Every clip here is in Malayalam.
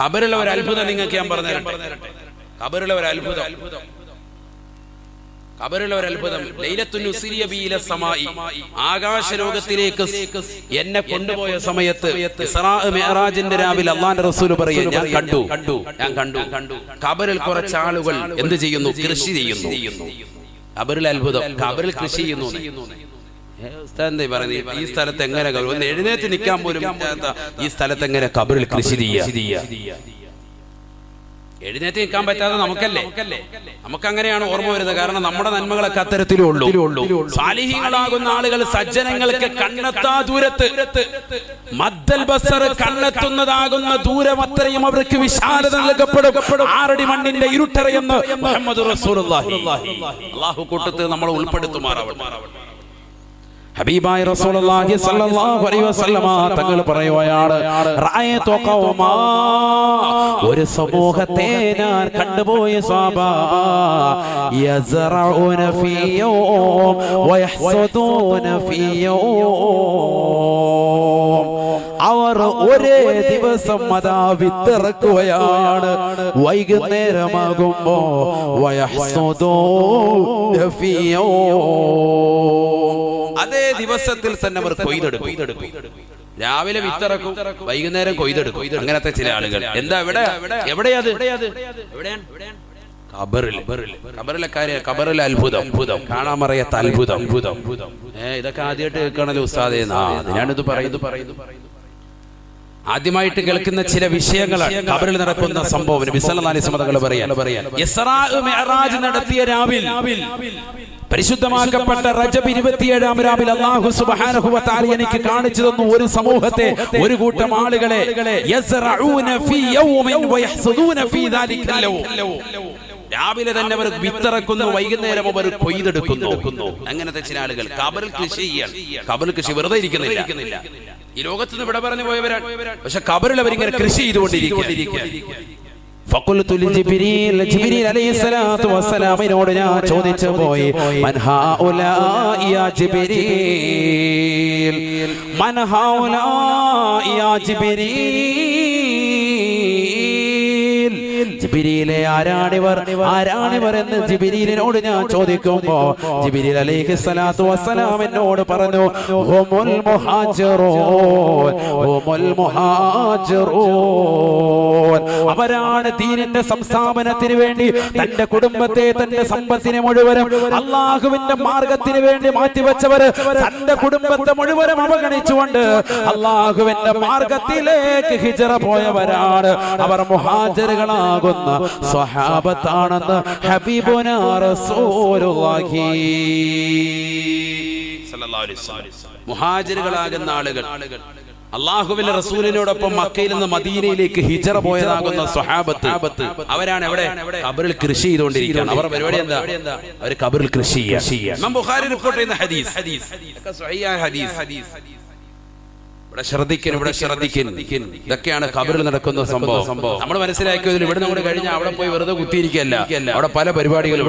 ഖബറിലെ ഒരു അത്ഭുതം നിങ്ങൾക്ക് ഞാൻ പറഞ്ഞു തരട്ടെ. ഖബറിലെ ഒരു അത്ഭുതം, ഖബറിലെ ഒരു അത്ഭുതം. ലൈലത്തുൻ ഉസ്രിയ ബി ഇല സമായി, ആകാശലോകത്തിലേക്ക് എന്നെ കൊണ്ടുപോയ സമയത്ത് ഇസ്റാ മിഅ്റാജിന്റെ രാവിലെ അല്ലാഹുവിന്റെ റസൂൽ പറയും, ഞാൻ കണ്ടു ഖബറിൽ കുറച്ച് ആളുകൾ എന്ത് ചെയ്യുന്നു? കൃഷി ചെയ്യുന്നു. ഖബറിലെ അത്ഭുതം, ഖബറിൽ കൃഷി ചെയ്യുന്നു. എന്താ പറയുന്നത്? ഈ സ്ഥലത്ത് എങ്ങനെ ഒന്ന് എഴുന്നേറ്റ് നിൽക്കാൻ പോലും ഈ സ്ഥലത്ത് എങ്ങനെ ഖബറിൽ കൃഷി ചെയ്യുക? എഴുന്നേറ്റ് നിൽക്കാൻ പറ്റാതെ നമുക്കല്ലേ? നമുക്കങ്ങനെയാണ് ഓർമ്മ വരുന്നത്. കാരണം നമ്മുടെ നന്മകളൊക്കെ അത്തരത്തിലേ ഉള്ളൂ. സാലിഹീങ്ങളാകുന്ന ആളുകൾ, സജ്ജനങ്ങൾക്ക് കണ്ണെത്താ ദൂരത്ത്, മദ്ദൽ ബസർ കണ്ണെത്തുന്നതാകുന്ന ദൂരം അത്രയും അവർക്ക് വിശാലത നൽകപ്പെടും. 6 അടി മണ്ണിന്റെ ഇരുട്ടറയെന്ന് മുഹമ്മദ് റസൂലുള്ളാഹി. അല്ലാഹു കൂട്ടത്തിൽ നമ്മളെ ഉൾപ്പെടുത്തുമാറാവട്ടെ. ഹബീബായ റസൂലുള്ളാഹി സ്വല്ലല്ലാഹു അലൈഹി വസല്ലമ തങ്ങൾ പറയുകയാണ്, റഅയതു ഖൗമാ, ഒരു സമൂഹത്തെ ഞാൻ കണ്ടുപോയി സ്വഹാബാ, യസ്റഊന ഫീ യൗം വയഹ്സദൂന ഫീ യൗം. അവർ ഒരേ ദിവസം അതാ വിത്തിറക്കുകയാണ്, വൈകുന്നേരമാകുമ്പോ വയഹ്സദൂന ഫീ യൗം, അതേ ദിവസത്തിൽ തന്നെ അവർ കൊയ്തെടുക്കും. രാവിലെ വിത്തിറക്കും, വൈകുന്നേരം കൊയ്തെടുക്കും. അങ്ങനത്തെ ചില ആളുകൾ. എന്താ എവിടെയത്? ഖബറിലെ കാര്യം, ഖബറിലെ അത്ഭുതം, കാണാമറിയാത്ത അത്ഭുതം. ഇതൊക്കെ ആദ്യമായിട്ട് കേൾക്കണല്ലോ ഉസ്താദേ. ഞാനിത് പറയുന്നു. ആദ്യമായിട്ട് കേൾക്കുന്ന ചില വിഷയങ്ങളാണ് ഖബറിൽ നടക്കുന്ന സംഭവം. നബി സല്ലല്ലാഹു അലൈഹി വസല്ലം പറയാൻ, ഇസ്റാ മിഅ്റാജ് നടത്തിയ രാവിൽ, പരിശുദ്ധമാക്കപ്പെട്ട റജബ് 27-ാം രാവിൽ അല്ലാഹു സുബ്ഹാനഹു വ തആല എനിക്ക് കാണിച്ചു തന്നു ഒരു സമൂഹത്തെ, ഒരു കൂട്ടം ആളുകളെ, യസ്റഊന ഫീ യൗമിൻ വയഹ്സദൂന ഫീ ദാലിക്കൽ യൗം. രാവിലെ തന്നെ അവർ വിത്തിറക്കുന്നു, വൈകുന്നേരം അവർ കൊയ്തെടുക്കുന്നു. അങ്ങനത്തെ ചില ആളുകൾ ഖബറിൽ കൃഷി ചെയ്യാണ്. ഖബറിൽ കൃഷി വെറുതെ ഇരിക്കുന്നില്ല. ഈ ലോകത്ത് നിന്ന് ഇവിടെ പറഞ്ഞു പോയവരാണ്, പക്ഷെ ഖബറിൽ അവരിങ്ങനെ കൃഷി ചെയ്തുകൊണ്ടിരിക്കുക. ഫഖുൽതു ലിജിബ്രീൽ, ജിബ്രീൽ അലൈഹിസ്സലാത്തു വസ്സലാമിനോട് ഞാൻ ചോദിച്ചു പോയി, മൻ ഹൗലാ യാ ജിബ്രീൽ, മൻ ഹൗലാ യാ ജിബ്രീൽ, ജിബ്രീലേ ആരാണിവർ എന്ന് ജിബ്രീലിനോട് ഞാൻ ചോദിക്കുമ്പോ ജിബ്രീൽ അലൈഹിസ്സലാത്തു വസ്സലാം എന്നോട് പറഞ്ഞു, ഹുമുൽ മുഹാജിറൂൻ, അവരാണ് ദീനിന്റെ സംസ്ഥാപനത്തിന് വേണ്ടി തന്റെ കുടുംബത്തെ, തന്റെ സമ്പത്തിനെ മുഴുവനും അള്ളാഹുവിന്റെ മാർഗത്തിന് വേണ്ടി മാറ്റിവെച്ചവർ, തന്റെ കുടുംബത്തെ മുഴുവനും അവഗണിച്ചുകൊണ്ട് അള്ളാഹുവിന്റെ മാർഗത്തിലേക്ക് ഹിജ്റ പോയവരാണ്. അവർ മുഹാജിറുകളാകുന്ന സ്വഹാബത്താണെന്ന് ഹബീബുനാ റസൂലുള്ളാഹി സ്വല്ലല്ലാഹു അലൈഹി വസല്ലം. മുഹാജിറുകളാകുന്ന ആളുകൾ അള്ളാഹുവിന്റെ റസൂലിനോടൊപ്പം മക്കയിൽ നിന്ന് മദീനയിലേക്ക് ഹിജ്റ പോയതാകുന്ന സ്വഹാബത്ത്, അവരാണ് എവിടെ? ഖബറിൽ കൃഷി ചെയ്തുകൊണ്ടിരിക്കുകയാണ്. അവർ പരിപാടി എന്താ? അവർ ഖബറിൽ കൃഷി ചെയ്യുക. ഇമാം ബുഖാരി റിപ്പോർട്ട് ചെയ്യുന്ന ഹദീസ്, സ്വഹീഹായ ഹദീസ്. ഇവിടെ ശ്രദ്ധിക്കുന്നു. ഇതൊക്കെയാണ് ഖബറിൽ നടക്കുന്ന സംഭവം. നമ്മൾ മനസ്സിലാക്കിയതിൽ ഇവിടെ നമ്മൾ കഴിഞ്ഞാൽ അവിടെ പോയി വെറുതെ കുത്തിയിരിക്കുകയല്ല. അവിടെ പല പരിപാടികളുണ്ട്.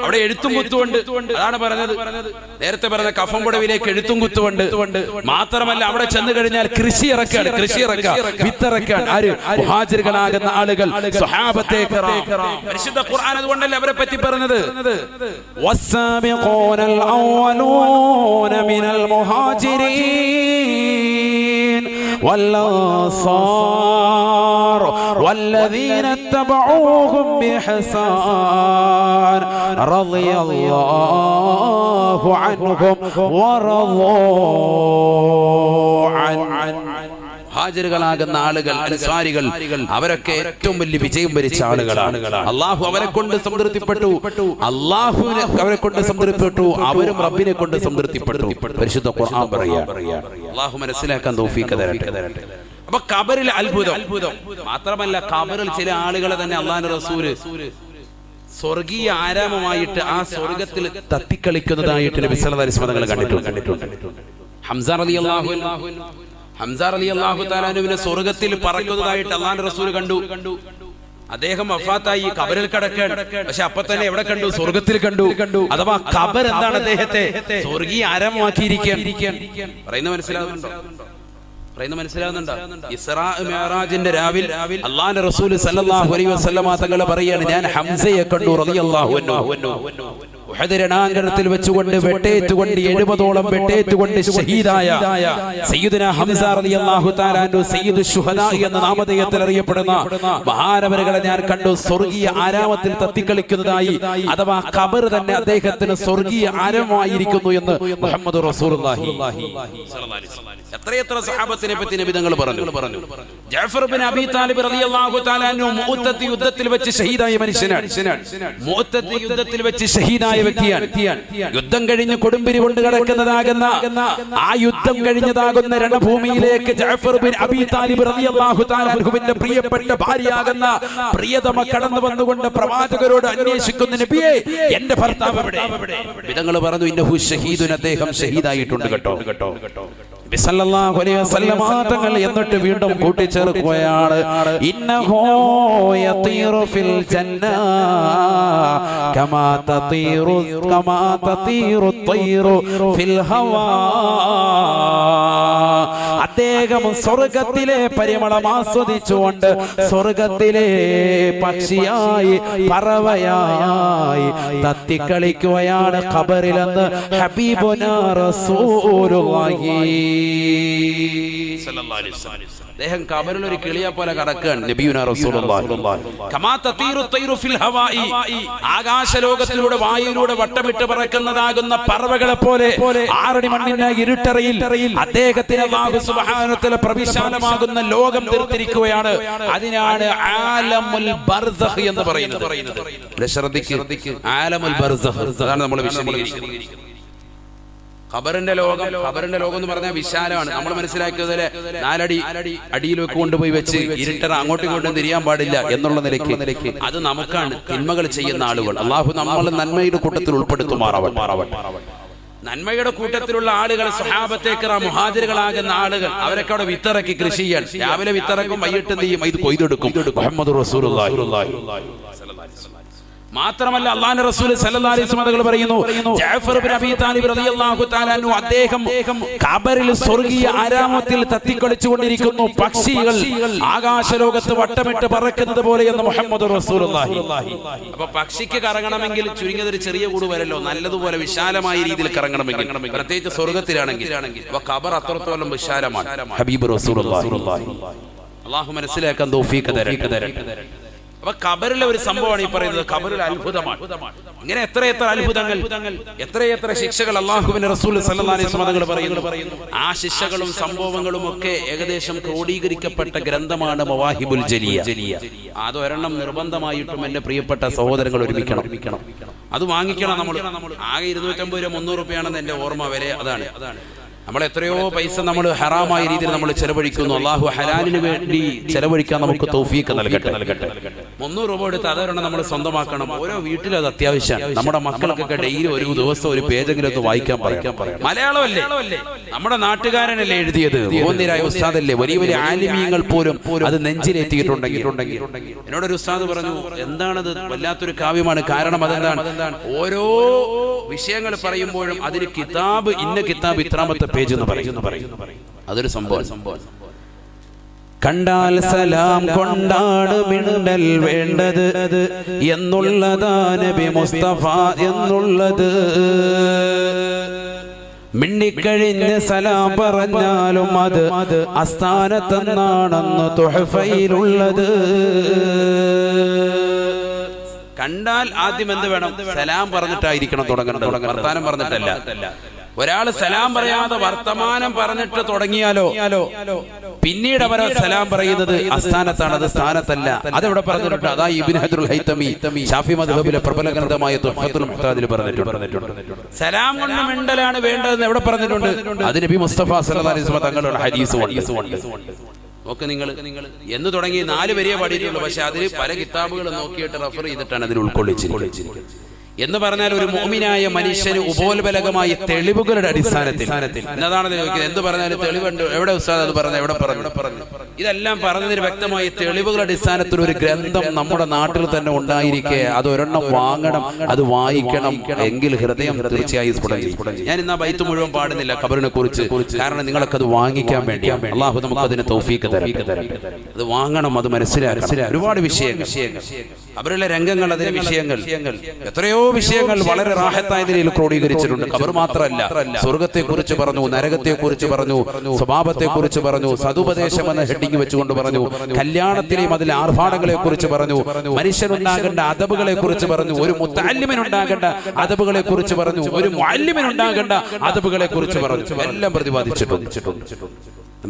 അവിടെ എഴുത്തും കുത്തുമുണ്ട്. അതാണ് പറഞ്ഞത്, നേരത്തെ പറഞ്ഞ കഫം പുടവിലേക്ക് എഴുത്തും കുത്തുമുണ്ട്. മാത്രമല്ല അവിടെ ചെന്ന് കഴിഞ്ഞാൽ കൃഷി ഇറക്കാൻ, വിത്തിറക്കാൻ ആര്? മുഹാജിറുകളാകുന്ന ആളുകൾ, സ്വഹാബത്തെ കിറാം. പരിശുദ്ധ ഖുർആൻ അതുകൊണ്ടല്ലേ അവരെ പറ്റി പറഞ്ഞത്, വസ്സാബിഖൂനൽ അവ്വലൂന മിനൽ മുഹാജിരീൻ والأنصار والذين اتبعوهم بإحسان رضي الله عنهم ورضوا عنه. ഹാജിറുകളാകുന്ന ആളുകൾ, അൻസാരികൾ, അവരൊക്കെ ഏറ്റവും വലിയ വിജയം വരിച്ച ആളുകളാണ്. അള്ളാഹു അവരെ കൊണ്ട് സംതൃപ്തിപ്പെട്ടു, അള്ളാഹുവിനെ അവരെ കൊണ്ട് സംതൃപ്തിപ്പെട്ടു, അവരും റബ്ബിനെ കൊണ്ട് സംതൃപ്തിപ്പെട്ടു. പരിശുദ്ധ ഖുർആൻ പറയാ. അള്ളാഹു മനസ്സിലാക്കാൻ തൗഫീഖ് തരട്ടെ. അപ്പൊ ഖബറിലെ അത്ഭുതം മാത്രമല്ല, ഖബറിൽ ചില ആളുകളെ തന്നെ അള്ളാഹുവിന്റെ റസൂല് സ്വർഗീയ ആരാമമായിട്ട് ആ സ്വർഗത്തിൽ തത്തിക്കളിക്കുന്നതായിട്ട് നബി സല്ലല്ലാഹു അലൈഹി വസല്ലം കണ്ടിട്ടുണ്ട്. ഹംസ റളിയല്ലാഹു തആല അൻഹുവിനെ സ്വർഗ്ഗത്തിൽ പറക്കുന്നതായിട്ട് അല്ലാഹുവിന്റെ റസൂൽ കണ്ടു. അദ്ദേഹം വഫാത്തായി, ഖബറിൽ കിടക്കാൻ. പക്ഷെ അപ്പൊ തന്നെ എവിടെ കണ്ടു? സ്വർഗ്ഗത്തിൽ കണ്ടു. അഥവാ ഖബർ എന്താണ്? അദ്ദേഹത്തെ സ്വർഗീയ ആരമാക്കിയിരിക്കാൻ. പറയുന്നത് മനസ്സിലാകുന്നുണ്ടോ? പറയുന്നത് മനസ്സിലാവുന്നുണ്ടോ? ഇസ്രാ മിഅ്റാജിന്റെ രാവിൽ അല്ലാഹുവിന്റെ റസൂൽ സല്ലല്ലാഹു അലൈഹി വസല്ലമ തങ്ങൾ പറയാണ്, ഞാൻ ഹംസയെ കണ്ടു റളിയല്ലാഹു അൻഹു. ഉഹദ് രണാങ്കണത്തിൽ വെച്ചുകൊണ്ട് വെട്ടേറ്റുകൊണ്ട് 70ഓളം വെട്ടേറ്റുകൊണ്ട് ഷഹീദായ സയ്യിദുനാ ഹംസ റളിയല്ലാഹു തആല അൻഹു സയ്യിദുൽ ശുഹദാ എന്ന നാമധേയത്തിൽ അറിയപ്പെടുന്ന മഹാനവറുകളെ ഞാൻ കണ്ടു സ്വർഗീയ ആരാമത്തിൽ തത്തിക്കളിക്കുന്നതായി. അഥവാ ഖബർ തന്നെ അദ്ദേഹത്തിന് സ്വർഗീയ ആരമായിരിക്കുന്നു എന്ന് മുഹമ്മദ് റസൂലുള്ളാഹി സ്വല്ലല്ലാഹു അലൈഹി വസല്ലം. എത്രയെത്ര സഹാബത്തിനെ പറ്റി നബി തങ്ങൾ പറഞ്ഞു. ജഅഫർ ഇബ്നു അബീ താലിബ് റളിയല്ലാഹു തആല അൻഹു മുഅ്തദ് യുദ്ധത്തിൽ വെച്ച് ഷഹീദായ മനുഷ്യനാണ്. മുഅ്തദ് യുദ്ധത്തിൽ വെച്ച് ഷഹീദായ വ്യക്തിയാണ്. യുദ്ധം കഴിഞ്ഞ് കൊടുമ്പിരി കൊണ്ട് കിടക്കുന്നതാകുന്ന ആ യുദ്ധം കഴിഞ്ഞതാകുന്ന രണഭൂമിയിലേക്ക് ജഅഫർ ഇബ്നു അബീ താലിബ് റളിയല്ലാഹു തആല അൻഹുവിന്റെ പ്രിയപ്പെട്ട ഭാര്യയാകുന്ന പ്രിയതമ കടന്നു വന്നുകൊണ്ട് പ്രവാചകരോട് അന്വേഷിക്കുന്ന, നബിയേ എന്റെ ഭർത്താവ് എവിടെ? വിധങ്ങൾ പറഞ്ഞു, ഇന്നഹു ഷഹീദുൻ, അദ്ദേഹം ഷഹീദായിട്ടുണ്ട് കേട്ടോ. സല്ലല്ലാഹു അലൈഹി വസല്ലം തങ്ങൾ എന്നിട്ട് വീണ്ടും കൂട്ടിച്ചേർക്കുകയാണ്, ഇന്നഹു യതീറു ഫിൽ ജന്ന കമാ തതീറു തയ്റു ഫിൽ ഹവാ. അദ്ദേഹം സ്വർഗത്തിലെ പരിമളം ആസ്വദിച്ചുകൊണ്ട് സ്വർഗത്തിലെ പക്ഷിയായി പറവയായി തത്തിക്കളിക്കുകയാണ് ഖബറിലെന്ന് ഹബീബുനാ റസൂലുള്ളാഹി സല്ലല്ലാഹു അലൈഹി വസല്ലം. അദ്ദേഹം ഖബറിൽ ഒരു കിളിയെ പോലെ കടക്കുകയാണ്. നബിയുനാ റസൂലുള്ളാഹി കമാ തതീറു തയ്റു ഫിൽ ഹവാഇ, ആകാശലോകത്തിലൂടെ വായുവിലൂടെ വട്ടമിട്ട് പറക്കുന്നതാകുന്ന പറവകളെ പോലെ ആറടി മണ്ണിന്റെ ഇരുട്ടറയിൽ അദ്ദേഹത്തിന് അല്ലാഹു സുബ്ഹാനഹു വ തആല പ്രവിശാലമാകുന്ന ലോകം തീർത്തിരിക്കുകയാണ്. അതിനാണ് ആലമുൽ ബർസഖ് എന്ന് പറയുന്നത്. ശ്രദ്ധിക്കുക, ആലമുൽ ബർസഖ് അതാണ് നമ്മൾ വിശദീകരിക്കുന്നത്. ഖബറിന്റെ ലോകം എന്ന് പറഞ്ഞാൽ വിശാലമാണ്. നമ്മൾ മനസ്സിലാക്കിയതിലെ 4 അടി അടിയിലേക്ക് കൊണ്ടുപോയി വെച്ച് ഇരുട്ടറ അങ്ങോട്ടും ഇങ്ങോട്ടും തിരിയാൻ പാടില്ല എന്നുള്ള നിലയ്ക്ക് അത് നമുക്കാണ്. തിന്മകൾ ചെയ്യുന്ന ആളുകൾ അല്ലാഹു നമ്മൾ നന്മയുടെ കൂട്ടത്തിൽ ഉൾപ്പെടുത്തുമാറാവട്ടെ. നന്മയുടെ കൂട്ടത്തിലുള്ള ആളുകൾ സ്വഹാബത്തെ കിറാം മുഹാജിറുകളാകുന്ന ആളുകൾ അവരൊക്കെ അവിടെ വിത്തിറക്കി കൃഷി ചെയ്യാൻ. രാവിലെ വിത്തിറക്കും, വൈകിട്ട് എന്ത് ചെയ്യും? ഇത് കൊയ്തെടുക്കും. മുഹമ്മദ് റസൂലുള്ളാഹി സ്വല്ലല്ലാഹു അലൈഹി വസല്ലം. മാത്രമല്ല അല്ലാഹുവിന്റെ റസൂൽ സല്ലല്ലാഹു അലൈഹി വസല്ലം തങ്ങൾ പറയുന്നു, ജഅഫർ ഇബ്നു അബീ താലിബ് റളിയല്ലാഹു തആല അൻഹു അദ്ദേഹം ഖബറിൽ സ്വർഗീയ ആരാമത്തിൽ തത്തിക്കളിച്ചുകൊണ്ടിരിക്കുന്നു. പക്ഷികൾ ആകാശലോകത്ത് വട്ടമിട്ട് പറക്കുന്നത് പോലെ എന്ന് മുഹമ്മദ് റസൂലുള്ളാഹി. അപ്പോൾ പക്ഷിക്ക് കറങ്ങണമെങ്കിൽ ചുരുങ്ങിയത് ഒരു ചെറിയ കൂട് വരല്ലോ, നല്ലതുപോലെ വിശാലമായ രീതിയിൽ കറങ്ങണമെങ്കിൽ, പ്രത്യേകിച്ച് സ്വർഗ്ഗത്തിലാണെങ്കിൽ. അപ്പോൾ ഖബർ അത്രത്തോളം വിശാലമാണ്. ഹബീബ് റസൂലുള്ളാഹി അല്ലാഹു മനസ്സിലാക്കാൻ തൗഫീഖ് തരട്ടെ. അപ്പൊ ഖബറിലെ ഒരു സംഭവമാണ് ഈ പറയുന്നത്. ഖബറിൽ അത്ഭുതമാണ്. ഇങ്ങനെ എത്രയെത്ര അത്ഭുതങ്ങൾ, എത്രയെത്ര ശിക്ഷകൾ അല്ലാഹുവിന്റെ റസൂൽ സല്ലല്ലാഹു അലൈഹി വസല്ലം തങ്ങൾ പറയുന്നു. ആ ശിക്ഷകളും സംഭവങ്ങളും ഒക്കെ ഏകദേശം ക്രോഡീകരിക്കപ്പെട്ട ഗ്രന്ഥമാണ് മവാഹിബുൽ ജലിയ. അതൊരെണ്ണം നിർബന്ധമായിട്ടും എന്റെ പ്രിയപ്പെട്ട സഹോദരങ്ങൾ ഒരുമിക്കണം. അത് വാങ്ങിക്കണം. നമ്മൾ ആകെ 250 രൂപ 300 രൂപയാണെന്ന് എന്റെ ഓർമ്മ വരെ. അതാണ് നമ്മൾ എത്രയോ പൈസ നമ്മൾ ഹറാമായ രീതിയിൽ നമ്മൾ ചെലവഴിക്കുന്നു. അല്ലാഹു ഹലാലിന് വേണ്ടി ചെലവഴിക്കാൻ നമുക്ക് തൗഫീഖ് നൽകട്ടെ. 300 രൂപ എടുത്ത് അതൊരെണ്ണം നമ്മൾ സ്വന്തമാക്കണം. ഓരോ വീട്ടിലും അത് അത്യാവശ്യമാണ്. നമ്മുടെ മക്കൾക്കൊക്കെ ഡെയിലി ഒരു ദിവസം ഒരു പേജെങ്കിലും ഒന്ന് വായിക്കാൻ പറയാം. മലയാളമല്ലേ, നമ്മുടെ നാട്ടുകാരനല്ലേ എഴുതിയത്, ഓന്നിരായ ഉസ്താദല്ലേ, വലിയ ആലിമീങ്ങൾ പോലും അത് നെഞ്ചിലേറ്റിയിട്ടുണ്ടെങ്കിൽ. എന്നോടൊരു ഉസ്താദ് പറഞ്ഞു, എന്താണത്, വല്ലാത്തൊരു കാവ്യമാണ്. കാരണം അതെന്താണ്, ഓരോ വിഷയങ്ങൾ പറയുമ്പോഴും അതിന് കിതാബ്, ഇന്ന കിതാബ് ഇത്രാമത്തെ പേജ് എന്ന് പറയും. അതൊരു സംഭവം. കണ്ടാൽ സലാം കൊണ്ടാണ് മിണ്ടൽ വേണ്ടത് എന്നുള്ളതാ നബി മുസ്തഫ എന്നുള്ളത്. മിണ്ടിക്കഴിഞ്ഞ് സലാം പറഞ്ഞാലും അത് അസ്ഥാനത്തെന്നാണെന്ന് തുഹഫയിലുള്ളത്. കണ്ടാൽ ആദ്യം എന്ത് വേണം? സലാം പറഞ്ഞിട്ടായിരിക്കണം തുടങ്ങേണ്ടത്, വർത്താനം പറഞ്ഞിട്ടല്ല. ഒരാൾ സലാം പറയാതെ വർത്തമാനം പറഞ്ഞിട്ട് തുടങ്ങിയാലോ പിന്നീട് അവർ സലാം പറയുന്നത് അസ്ഥാനത്താണ്, അത് സ്ഥാനത്തല്ല. അതെവിടെ പറഞ്ഞിട്ടുണ്ട്? അതാ ഇബ്നു ഹജറുൽ ഹൈതമി ശാഫി മദ്ഹബിലെ പ്രബല ഗ്രന്ഥമായ തുഹ്ഫത്തുൽ മുഹ്താദിൽ പറഞ്ഞിട്ടുണ്ട്. സലാം കൊണ്ട് മിണ്ടലാണ് വേണ്ടതെന്ന് എവിടെ പറഞ്ഞിട്ടുണ്ട്? അത് നബി മുസ്തഫ സല്ലല്ലാഹു അലൈഹി വസല്ലം തങ്ങളുടെ ഹദീസുണ്ട്. നോക്ക് നിങ്ങൾ എന്ന് തുടങ്ങി 4 വരിയെ പാടിയിട്ടുള്ളൂ. പക്ഷെ അതിൽ പല കിതാബുകൾ നോക്കിയിട്ട് റഫർ ചെയ്തിട്ടാണ് അതിൽ ഉൾക്കൊള്ളിച്ചിരിക്കുന്നത്. എന്ന് പറഞ്ഞാൽ ഒരു മുഅ്മിനായ മനുഷ്യന് ഉപോത്ബലകമായ തെളിവുകളുടെ അടിസ്ഥാനത്തിൽ എന്നതാണ് ചോദിക്കുന്നത്. എന്ത് പറഞ്ഞാലും തെളിവുണ്ട്. എവിടെ ഉസ്താദ് അത് പറഞ്ഞു, എവിടെ പറഞ്ഞു? ഇതെല്ലാം പറഞ്ഞതിന് വ്യക്തമായ തെളിവുകളുടെ അടിസ്ഥാനത്തിൽ ഒരു ഗ്രന്ഥം നമ്മുടെ നാട്ടിൽ തന്നെ ഉണ്ടായിരിക്കെ അത് ഒരെണ്ണം വാങ്ങണം, അത് വായിക്കണം എങ്കിൽ ഹൃദയം തീർച്ചയായും സ്ഫുടം. ഞാൻ ഇന്ന് ആ ബൈത്ത് മുഴുവൻ പാടുന്നില്ല ഖബറിനെ കുറിച്ച്, കാരണം നിങ്ങളൊക്കെ അത് വാങ്ങിക്കാൻ വേണ്ടിയാണ്. അള്ളാഹു നമുക്ക് അതിന് തൗഫീഖ് തരട്ടെ. അത് വാങ്ങണം, അത് മനസ്സിലാക്കണം. ഒരുപാട് വിഷയങ്ങൾ, അവരുടെ രംഗങ്ങൾ, അതിലെ വിഷയങ്ങൾ, എത്രയോ വിഷയങ്ങൾ വളരെ റാഹത്തായ നിലയിൽ ക്രോഡീകരിച്ചിട്ടുണ്ട്. ഖബർ മാത്രമല്ല, സ്വർഗത്തെ കുറിച്ച് പറഞ്ഞു, നരകത്തെ കുറിച്ച് പറഞ്ഞു, സ്വഭാവത്തെ കുറിച്ച് പറഞ്ഞു, സതുപദേശം എന്ന ഹെഡിങ് വെച്ചുകൊണ്ട് പറഞ്ഞു, കല്യാണത്തിലെയും അതിലെ ആർഭാടങ്ങളെ കുറിച്ച് പറഞ്ഞു, മനുഷ്യനുണ്ടാകേണ്ട അദബുകളെ കുറിച്ച് പറഞ്ഞു, ഒരു മുത്തഅല്ലിമിനുണ്ടാകേണ്ട അദബുകളെ കുറിച്ച് പറഞ്ഞു, ഒരു മുഅല്ലിമിനുണ്ടാകേണ്ട അദബുകളെ കുറിച്ച് പറഞ്ഞു. എല്ലാം പ്രതിപാദിച്ചിട്ടുണ്ട്.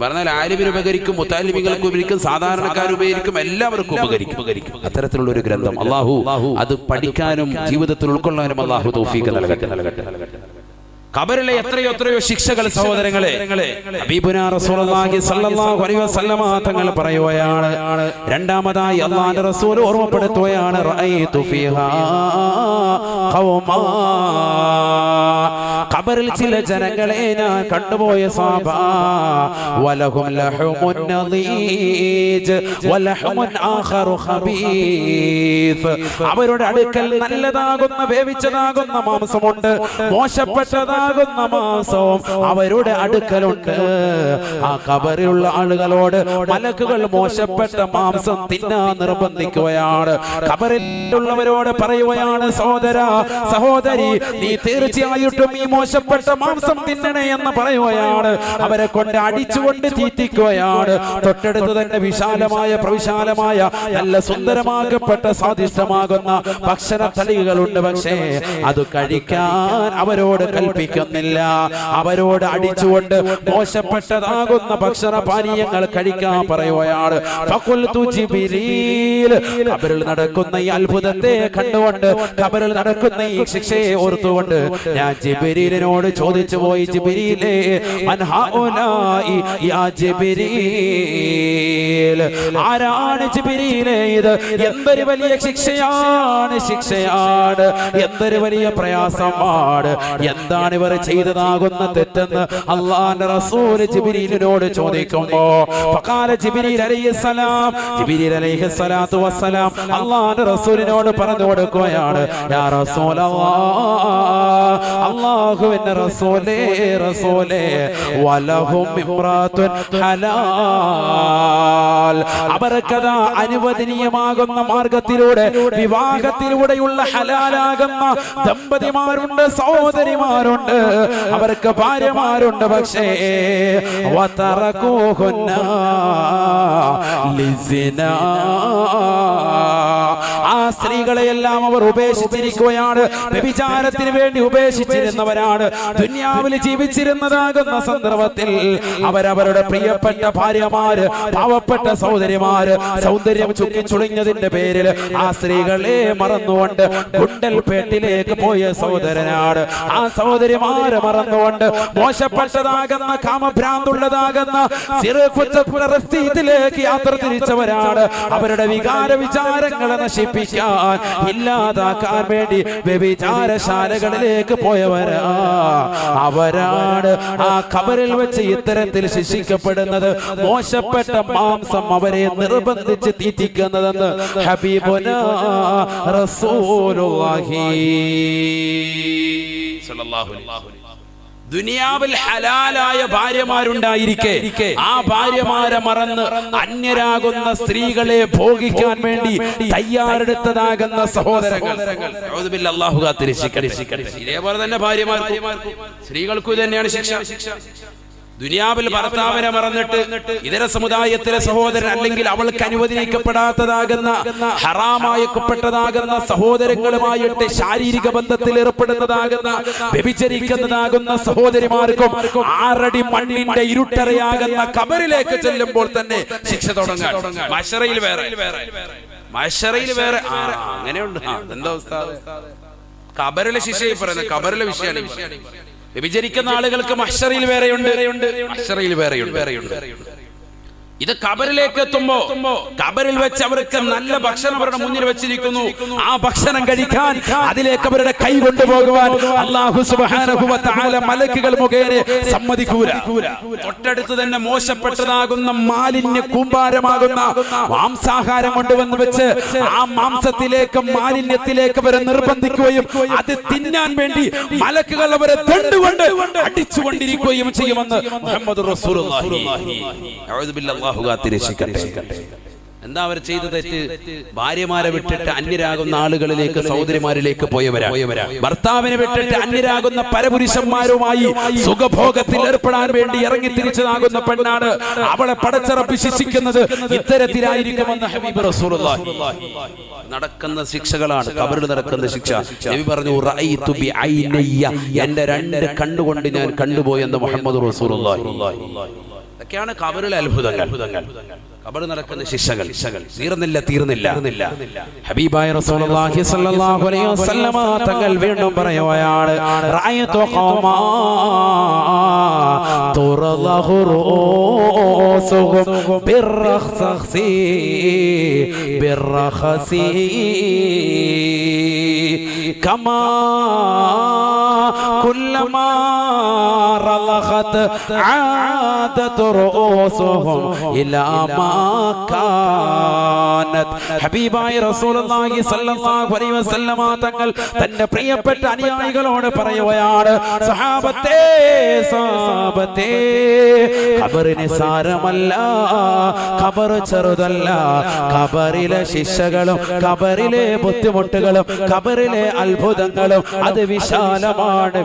പറഞ്ഞാൽ ആലിമിന് ഉപകരിക്കും, മുത്തഅല്ലിമികൾക്ക് ഉപകരിക്കും, സാധാരണക്കാർ ഉപകരിക്കും, എല്ലാവർക്കും ഉപകരിക്കും. അത്തരത്തിലുള്ള ഒരു ഗ്രന്ഥം അല്ലാഹു അത് പഠിക്കാനും ജീവിതത്തിൽ ഉൾക്കൊള്ളാനും അല്ലാഹു തൗഫീഖ് നൽകട്ടെ. ഖബറിലെ എത്രയോ ശിക്ഷകൾ സഹോദരങ്ങളെ, ഹബീബുനാ റസൂലുള്ളാഹി സ്വല്ലല്ലാഹു അലൈഹി വസല്ലമ തങ്ങൾ പറയുകയാണ്. രണ്ടാമതായി അല്ലാഹുവിന്റെ റസൂൽ ഓർമ്മപ്പെടുത്തുകയാണ്, റഅയ്തു ഫീഹാ ഖൗമാ, ഖബറിൽ ചില ജനങ്ങളെ ഞാൻ കണ്ടുപോയ സ്വഹാബ, വലഹും ലഹുമുൻ നദീജ് വലഹുമുൻ ആഖറു ഖബീസ്, അവരുടെ അടുക്കൽ നല്ലതാകുന്ന വേവിച്ചതാകുന്ന മാംസമുണ്ട്, മോശപ്പെട്ടതാകുന്ന മാംസവും അവരുടെ അടുക്കലുണ്ട്. ആ ഖബറിലുള്ള ആളുകളോട് മലക്കുകൾ മോശപ്പെട്ട മാംസം തിന്നാൻ നിർബന്ധിക്കുകയാണ്. ഖബറിലുള്ളവരോട് പറയുകയാണ്, സഹോദരി നീ തീർച്ചയായിട്ടും ഈ മോശപ്പെട്ട മാംസം തിന്നണേ എന്ന് പറയുകയാണ്. അവരെ കൊണ്ട് അടിച്ചുകൊണ്ട് തീറ്റിക്കുകയാണ്. തൊട്ടടുത്ത് തന്നെ വിശാലമായ പ്രവിശാലമായ നല്ല സുന്ദരമാക്കപ്പെട്ട സ്വാദിഷ്ടമാകുന്ന ഭക്ഷണ തളികകളുണ്ട്. പക്ഷേ അത് കഴിക്കാൻ അവരോട് കൽപ്പിക്കുന്നില്ല. അവരോട് അടിച്ചുകൊണ്ട് മോശപ്പെട്ടതാകുന്ന ഭക്ഷണ പാനീയങ്ങൾ കഴിക്കാൻ പറയുകയാണ്. ഫഖുൽതു ജിബ്രീൽ, ഖബറിൽ നടക്കുന്ന ഈ അത്ഭുതത്തെ കണ്ടുകൊണ്ട്, ഖബറിൽ നടക്കുന്ന ഈ ശിക്ഷയെ ഓർത്തുകൊണ്ട് ഞാൻ ജിബ്രീലിനോട് ചോദിച്ചു പോയി, ജിബ്രീലേ മൻ ഹൗലാഇ യാ ജിബ്രീൽ, ആരാണ് ജിബ്രീലേ ഇത്? എന്തൊരു വലിയ ശിക്ഷയാണ്, എന്തൊരു വലിയ പ്രയാസമാണ്, എന്താണ് ഇവർ ചെയ്തതാകുന്ന തെറ്റെന്ന് അല്ലാഹുവിന്റെ റസൂൽ ജിബ്രീലിനോട് ചോദിക്കുമ്പോ ഫഖാല ജിബ്രീൽ അലൈഹിസ്സലാം, ജിബ്രീൽ അലൈഹിസ്സലാത്തു വസ്സലാം അല്ലാഹുവിന്റെ റസൂലിനോട് പറഞ്ഞു കൊടുക്കുകയാണ്, യാ റസൂലല്ലാഹ്, അല്ലാഹുവിന്റെ റസൂലേ വലഹും ഇംറാത്തുൻ ഹലാൽ, അവർക്കതാ അനുവദനീയമാകുന്ന മാർഗത്തിലൂടെ വിവാഹത്തിലൂടെയുള്ള ഹലാലാകുന്ന ദമ്പതിമാരുണ്ട്, സഹോദരിമാരുണ്ട്, അവർക്ക് ഭാര്യമാരുണ്ട്. പക്ഷേ വതറകൂഹുന്ന ലിസിനാ, ആ സ്ത്രീകളെയെല്ലാം അവർ ഉപേക്ഷിച്ചിരിക്കുകയാണ്. വ്യഭിചാരത്തിന് വേണ്ടി ഉപേക്ഷിച്ചിരുന്നവരാണ്. ദുനിയാവിൽ ജീവിച്ചിരുന്നതാകുന്ന സന്ദർഭത്തിൽ അവരവരുടെ പ്രിയപ്പെട്ട ഭാര്യമാര്, പാവപ്പെട്ട സഹോദരിമാര് സൗന്ദര്യം ചുക്കിച്ചുളിഞ്ഞതിന്റെ പേരിൽ ആ സ്ത്രീകളെ മറന്നുകൊണ്ട് ഗുണ്ടൽപേട്ടിലേക്ക് പോയ സഹോദരനാണ്. ആ സഹോദരിമാരെ മറന്നുകൊണ്ട് മോശപ്പെട്ടതാകുന്ന കാമഭ്രാന്തുള്ളതാകുന്ന സിറഫത്തിലേക്ക് യാത്ര തിരിച്ചവരാണ്. അവരുടെ വിചാരങ്ങളെ നശിപ്പിക്കാൻ, ഇല്ലാതാക്കാൻ വേണ്ടി വ്യഭിചാരശാലകളിലേക്ക് പോയവരാ. അവരാണ് ആ ഖബറിൽ വെച്ച് ഇത്തരത്തിൽ ശിക്ഷിക്കപ്പെടുന്നത്. മോശപ്പെട്ട മാംസം അവരെ നിർബന്ധിച്ച് തീറ്റിക്കുന്നതെന്ന് ഹബീബുനാ റസൂലുള്ളാഹി സ്വല്ലല്ലാഹു അലൈഹി വസല്ലം. ദുനിയാവിൽ ഹലാലായ ഭാര്യമാരുണ്ടായിരിക്കെ ആ ഭാര്യമാരെ മറന്ന് അന്യരാകുന്ന സ്ത്രീകളെ ഭോഗിക്കാൻ വേണ്ടി തയ്യാറെടുത്തതാകുന്ന സഹോദരങ്ങൾ, അല്ലാഹു കാത്തിരക്ഷിക്കട്ടെ. ഇതേപോലെ തന്നെ ഭാര്യമാർക്കും സ്ത്രീകൾക്കും തന്നെയാണ് ശിക്ഷ. ദുനിയാവിൽ ഭർത്താവിനെ മറന്നിട്ട് ഇതര സമുദായത്തിലെ സഹോദരൻ അല്ലെങ്കിൽ അവൾക്ക് അനുവദിക്കപ്പെടാത്തതാകുന്ന ഹറാമായപ്പെട്ടതാകുന്ന സഹോദരങ്ങളുമായിട്ട് ശാരീരിക ബന്ധത്തിൽ ഏർപ്പെടുന്നതാകുന്ന വ്യഭിചരിക്കുന്നതാകുന്ന സഹോദരിമാർക്കും 6 അടി മണ്ണിന്റെ ഇരുട്ടറയാകുന്ന ഖബറിലേക്ക് ചെല്ലുമ്പോൾ തന്നെ ശിക്ഷ തുടങ്ങാം. മശറയിൽ വേറെ അങ്ങനെയുണ്ട്. എന്താ ഉസ്താദ് ഖബറിലെ ശിക്ഷയിൽ പറയുന്നത്? ഖബറിലെ വിഷയമാണ്. വ്യഭിചരിക്കുന്ന ആളുകൾക്ക് മഹ്ശറിൽ വേറെയുണ്ട്. ഇത് ഖബറിലേക്ക് എത്തുമ്പോ ഖബറിൽ വെച്ച് അവർക്ക് നല്ല ഭക്ഷണം അവരുടെ മുന്നിൽ വെച്ചിരിക്കുന്നു. ആ ഭക്ഷണം കഴിക്കാൻ അതിലേക്ക് അവരുടെ കൈ കൊണ്ടുപോകുവാൻ അല്ലാഹു സുബ്ഹാനഹു വ തആല മലക്കുകൾ മുഖേന സമ്മതിക്കൂല. തൊട്ടടുത്ത് തന്നെ മോശപ്പെട്ടതാകുന്ന മാലിന്യ കൂമ്പാരമാകുന്ന മാംസാഹാരം കൊണ്ടുവന്ന് വെച്ച് ആ മാംസത്തിലേക്ക് മാലിന്യത്തിലേക്ക് അവരെ നിർബന്ധിക്കുകയും അത് തിന്നാൻ വേണ്ടി മലക്കുകൾ അവരെ ദണ്ഡുകൊണ്ട് അടിച്ചുകൊണ്ടിരിക്കുകയും ചെയ്യുമെന്ന് മുഹമ്മദ് റസൂലുള്ളാഹി. അഊദു ബില്ലാഹി എന്താ അവർ ചെയ്ത തെറ്റ്? ഭാര്യമാരെ വിട്ടിട്ട് അന്യരാകുന്ന ആളുകളിലേക്ക്, സഹോദരിമാരിലേക്ക് പോയവരാ. ഭർത്താവിനെ വിട്ടിട്ട് അന്യരാകുന്ന പരപുരുഷന്മാരുമായി സുഖഭോഗത്തിൽ ഏർപ്പെടാൻ വേണ്ടി ഇറങ്ങി തിരിച്ചതാകുന്ന പെണ്ണാണ്. അവളെ പടച്ചറപ്പ് ശിക്ഷിക്കുന്നത് ഇത്തരത്തിലായിരിക്കുമെന്ന് ഹബീബ് റസൂലുള്ളാഹി. നടക്കുന്ന ശിക്ഷകളാണ് ഖബറിൽ നടക്കുന്ന ശിക്ഷ. നബി പറഞ്ഞു, റഅയ്തു ബിഐനയ്യ, എന്റെ രണ്ട് കണ്ണുകൊണ്ട് ഞാൻ കണ്ടുപോയെന്ന് മുഹമ്മദ് റസൂലുള്ളാഹി. ഇതൊക്കെയാണ് ഖബറിലെ അത്ഭുതങ്ങൾ, ഖബറിൽ നടക്കുന്ന ശിക്ഷകൾ. തീർന്നില്ല. ഹബീബായ റസൂലുള്ളാഹി സ്വല്ലല്ലാഹു അലൈഹി വസല്ലമ തങ്ങൾ വീണ്ടും പറയുകയാണ്, റഅയ്തു ഖൗമാ തുറളഹു റൂസുഹും ബിർറഖ്സി കമാ കുല്ലമാ റളഖത് ആദതു റൂസുഹും ഇലാ മാ കാനത്. ഹബീബായ റസൂലുള്ളാഹി സ്വല്ലല്ലാഹു അലൈഹി വസല്ലമ തങ്ങൾ തന്റെ പ്രിയപ്പെട്ട അനുയായികളോട് പറയുകയാണ്, സഹാബത്തേ ഖബറിന് സാരമല്ല, ഖബർ ചെറുതല്ല. ഖബറിലെ ശിക്ഷകളും ഖബറിലെ ബുദ്ധിമുട്ടുകളും ഖബറിലെ അത്ഭുതങ്ങളും അത് വിശാലമാണ്.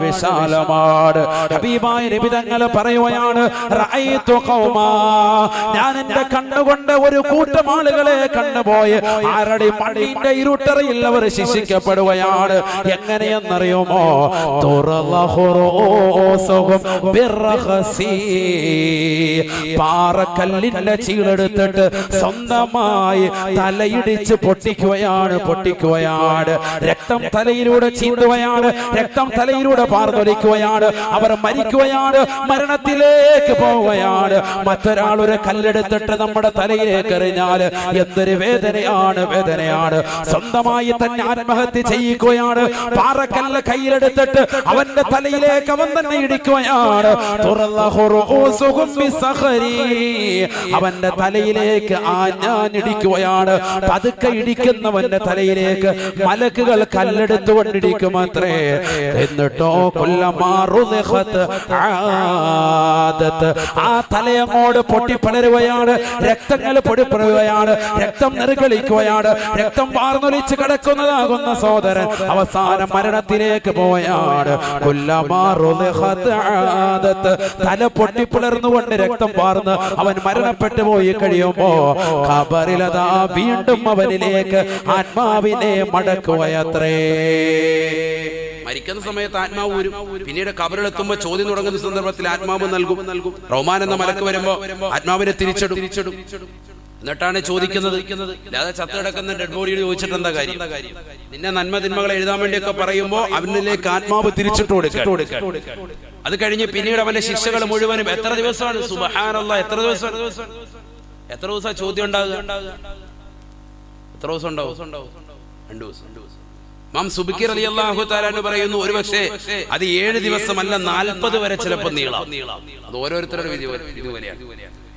ഹബീബായ നബി തങ്ങൾ പറയുകയാണ്, റഅയ്തു ഖൗമാ, ഞാൻ എന്റെ കണ്ണുകൊണ്ട് ഒരു കൂട്ടം ആളുകളെ കണ്ടുപോയി. ആരുടെ മണ്ണിന്റെ ഇരുട്ടറയിൽ അവർ ശിക്ഷിക്കപ്പെടുകയാണ്. എങ്ങനെയെന്നറിയുമോ? പാറക്കല്ലിന്റെ ചീളെടുത്തിട്ട് സ്വന്തമായി തലയിടിച്ച് പൊട്ടിക്കുകയാണ്. രക്തം തലയിലൂടെ ചീന്തുകയാണ്, രക്തം തലയിലൂടെ പാർന്നൊലിക്കുകയാണ്. അവർ മരിക്കുകയാണ്, മരണത്തിലേക്ക് പോവുകയാണ്. മറ്റൊരാൾ ഒരു കല്ലെടുത്തിട്ട് നമ്മുടെ തലയിലേക്ക് എറിഞ്ഞാൽ എന്തൊരു വേദനയാണ്. സ്വന്തമായി തന്നെ ആത്മഹത്യ ചെയ്യിക്കുകയാണ്. പാറക്കല്ല് കയ്യിലെടുത്തിട്ട് അവന്റെ തലയിലേക്ക് അവൻ തന്നെ ഇടിക്കുകയാണ്. അവന്റെ തലയിലേക്ക് ആഞ്ഞാനിടിക്കുകയാണ്. പതുക്കെ ഇടിക്കുന്നവന്റെ തലയിലേക്ക് മലക്കുകൾ കല്ലെടുത്തുകൊണ്ടിരിക്കുമത്രേ. എന്നിട്ടോ ആ തലയങ്ങോട് പൊട്ടിപ്പളരുകയാണ്. രക്തങ്ങൾ പൊടിപ്പടുകയാണ്, രക്തം നെറുകളിക്കുകയാണ്. രക്തം വാർന്നൊലിച്ച് കിടക്കുന്നതാകുന്ന സഹോദരൻ അവസാനം മരണത്തിലേക്ക് പോയാണ്. തല പൊട്ടിപ്പിളർന്നുകൊണ്ട് രക്തം വാർന്ന് അവൻ മരണപ്പെട്ടു പോയി കഴിയുമ്പോ ഖബറിലതാ വീണ്ടും അവനിലേക്ക് ആത്മാവിനെ മടക്കുകയത്രേ. മരിക്കുന്ന സമയത്ത് ആത്മാവ് വരും. പിന്നീട് ഖബറിലെത്തുമ്പോൾ ചോദ്യം തുടങ്ങുന്ന സന്ദർഭത്തിൽ ആത്മാവ് നൽകും. റഹ്മാൻ എന്ന മലക്ക് വരുമ്പോ ആത്മാവിനെ തിരിച്ചിടും. എന്നിട്ടാണ് ചോദിക്കുന്നത്. അല്ലാതെ ചത്തു കിടക്കുന്ന ഡെഡ് ബോഡിയോട് ചോദിച്ചിട്ട് എന്താ കാര്യം? നിന്നെ നന്മ തിന്മകളെ എഴുതാൻ വേണ്ടിയൊക്കെ പറയുമ്പോ അവനിലേക്ക് ആത്മാവ് തിരിച്ചിട്ട് കൊടുക്കുക. അത് കഴിഞ്ഞ് പിന്നീട് അവന്റെ ശിക്ഷകൾ മുഴുവനും എത്ര ദിവസമാണ്? സുബ്ഹാനല്ലാഹ്, എത്ര ദിവസം ചോദ്യം ഉണ്ടാകുക? എത്ര ദിവസം ഉണ്ടാവും? 2 ദിവസം. ഇമാം സുബ്കി റളിയല്ലാഹു തആല എന്ന് പറയുന്നു, ഒരുപക്ഷേ അത് 7 ദിവസമല്ല 40 വരെ ചിലപ്പോൾ നീളാം. അത് ഓരോരുത്തരുടെ ഇതുപോലെയാണ്.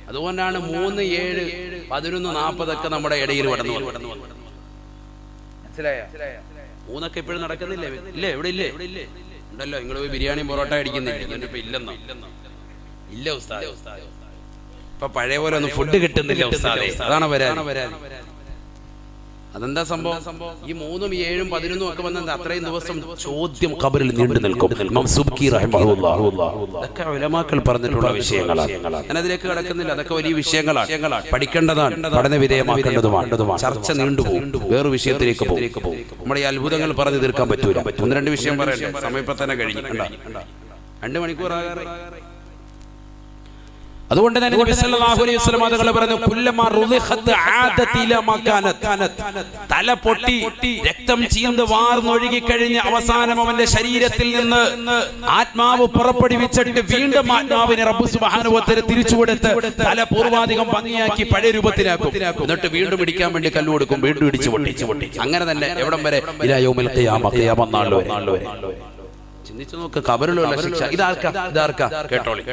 അതുകൊണ്ടാണ് 3, 7, 11, 40 ഒക്കെ നമ്മുടെ ഇടയിൽ വടന്നു. മനസ്സിലായോ? 3 ഇപ്പോഴും നടക്കുന്നില്ലേ? ഇല്ലേ? ഇവിടെ ഇല്ലേ? ഉണ്ടല്ലോ. നിങ്ങൾ പോയി ബിരിയാണി പൊറോട്ട അടിക്കുന്നില്ല. എന്നിട്ട് ഇപ്പൊ ഇല്ലെന്നോ? ഇല്ല ഉസ്താദ്, ഇപ്പൊ പഴയ പോലെ ഒന്നും ഫുഡ് കിട്ടുന്നില്ല ഉസ്താദേ. അതാണ് വരാൻ. അതെന്താ സംഭവം? ഈ 3, 7, 11 ഒക്കെ വന്നത് അത്രയും ദിവസം ചോദ്യം ഖബറിൽ നീണ്ടു നിൽക്കും. ഇമാം സുബ്കി റഹിമഹുല്ലാഹ്, ഇതൊക്കെ ഉലമാക്കൾ പറഞ്ഞിട്ടുള്ള വിഷയങ്ങളാണ്. ഞാൻ അതിലേക്ക് കടക്കുന്നില്ല. അതൊക്കെ വലിയ വിഷയങ്ങളാണ്, പഠിക്കേണ്ടതാണ്, പഠന വിധേയമാക്കേണ്ടതുമാണ്. ചർച്ച നീണ്ടുപോകും, വേറൊരു വിഷയത്തിലേക്ക് പോകും. നമ്മുടെ ഈ അത്ഭുതങ്ങൾ പറഞ്ഞു തീർക്കാൻ പറ്റൂല. 1-2 വിഷയം പറയട്ടെ, സമയം ഇപ്പൊ തന്നെ കഴിഞ്ഞു. 2 മണിക്കൂർ ആകാറ്. അതുകൊണ്ട് തന്നെ നബി സല്ലല്ലാഹു അലൈഹി വസല്ലം തങ്ങൾ പറഞ്ഞു കുല്ലമാ റുദിഖത് ആദതി ഇലാ മകാനത്, തല പൊട്ടി രക്തം ചീന്ത് വാർന്നൊഴുകി കഴിഞ്ഞ് അവസാനം അവന്റെ ശരീരത്തിൽ നിന്ന് ആത്മാവ് പുറപ്പെടുവിച്ചിട്ട് വീണ്ടും ആത്മാവിനെ റബ്ബ് സുബ്ഹാനഹു വ തആല തിരിച്ചു കൊടുത്ത് തല പൂർവാധികം ഭംഗിയാക്കി പഴയ രൂപത്തിലാക്കും. എന്നിട്ട് വീണ്ടും ഇടിക്കാൻ വേണ്ടി കല്ല് കൊടുക്കും, വീണ്ടും ഇടിച്ചു പൊട്ടി. അങ്ങനെ തന്നെ എവിടം വരെ? ഇലാ യൗമിൽ ഖിയാമ, ഖിയാമത്ത് നാൾ വരെ. ചിന്തിച്ചു നോക്ക്, ഖബറിലുള്ള ശിക്ഷ ഇതാർക്കാ? കേട്ടോളി.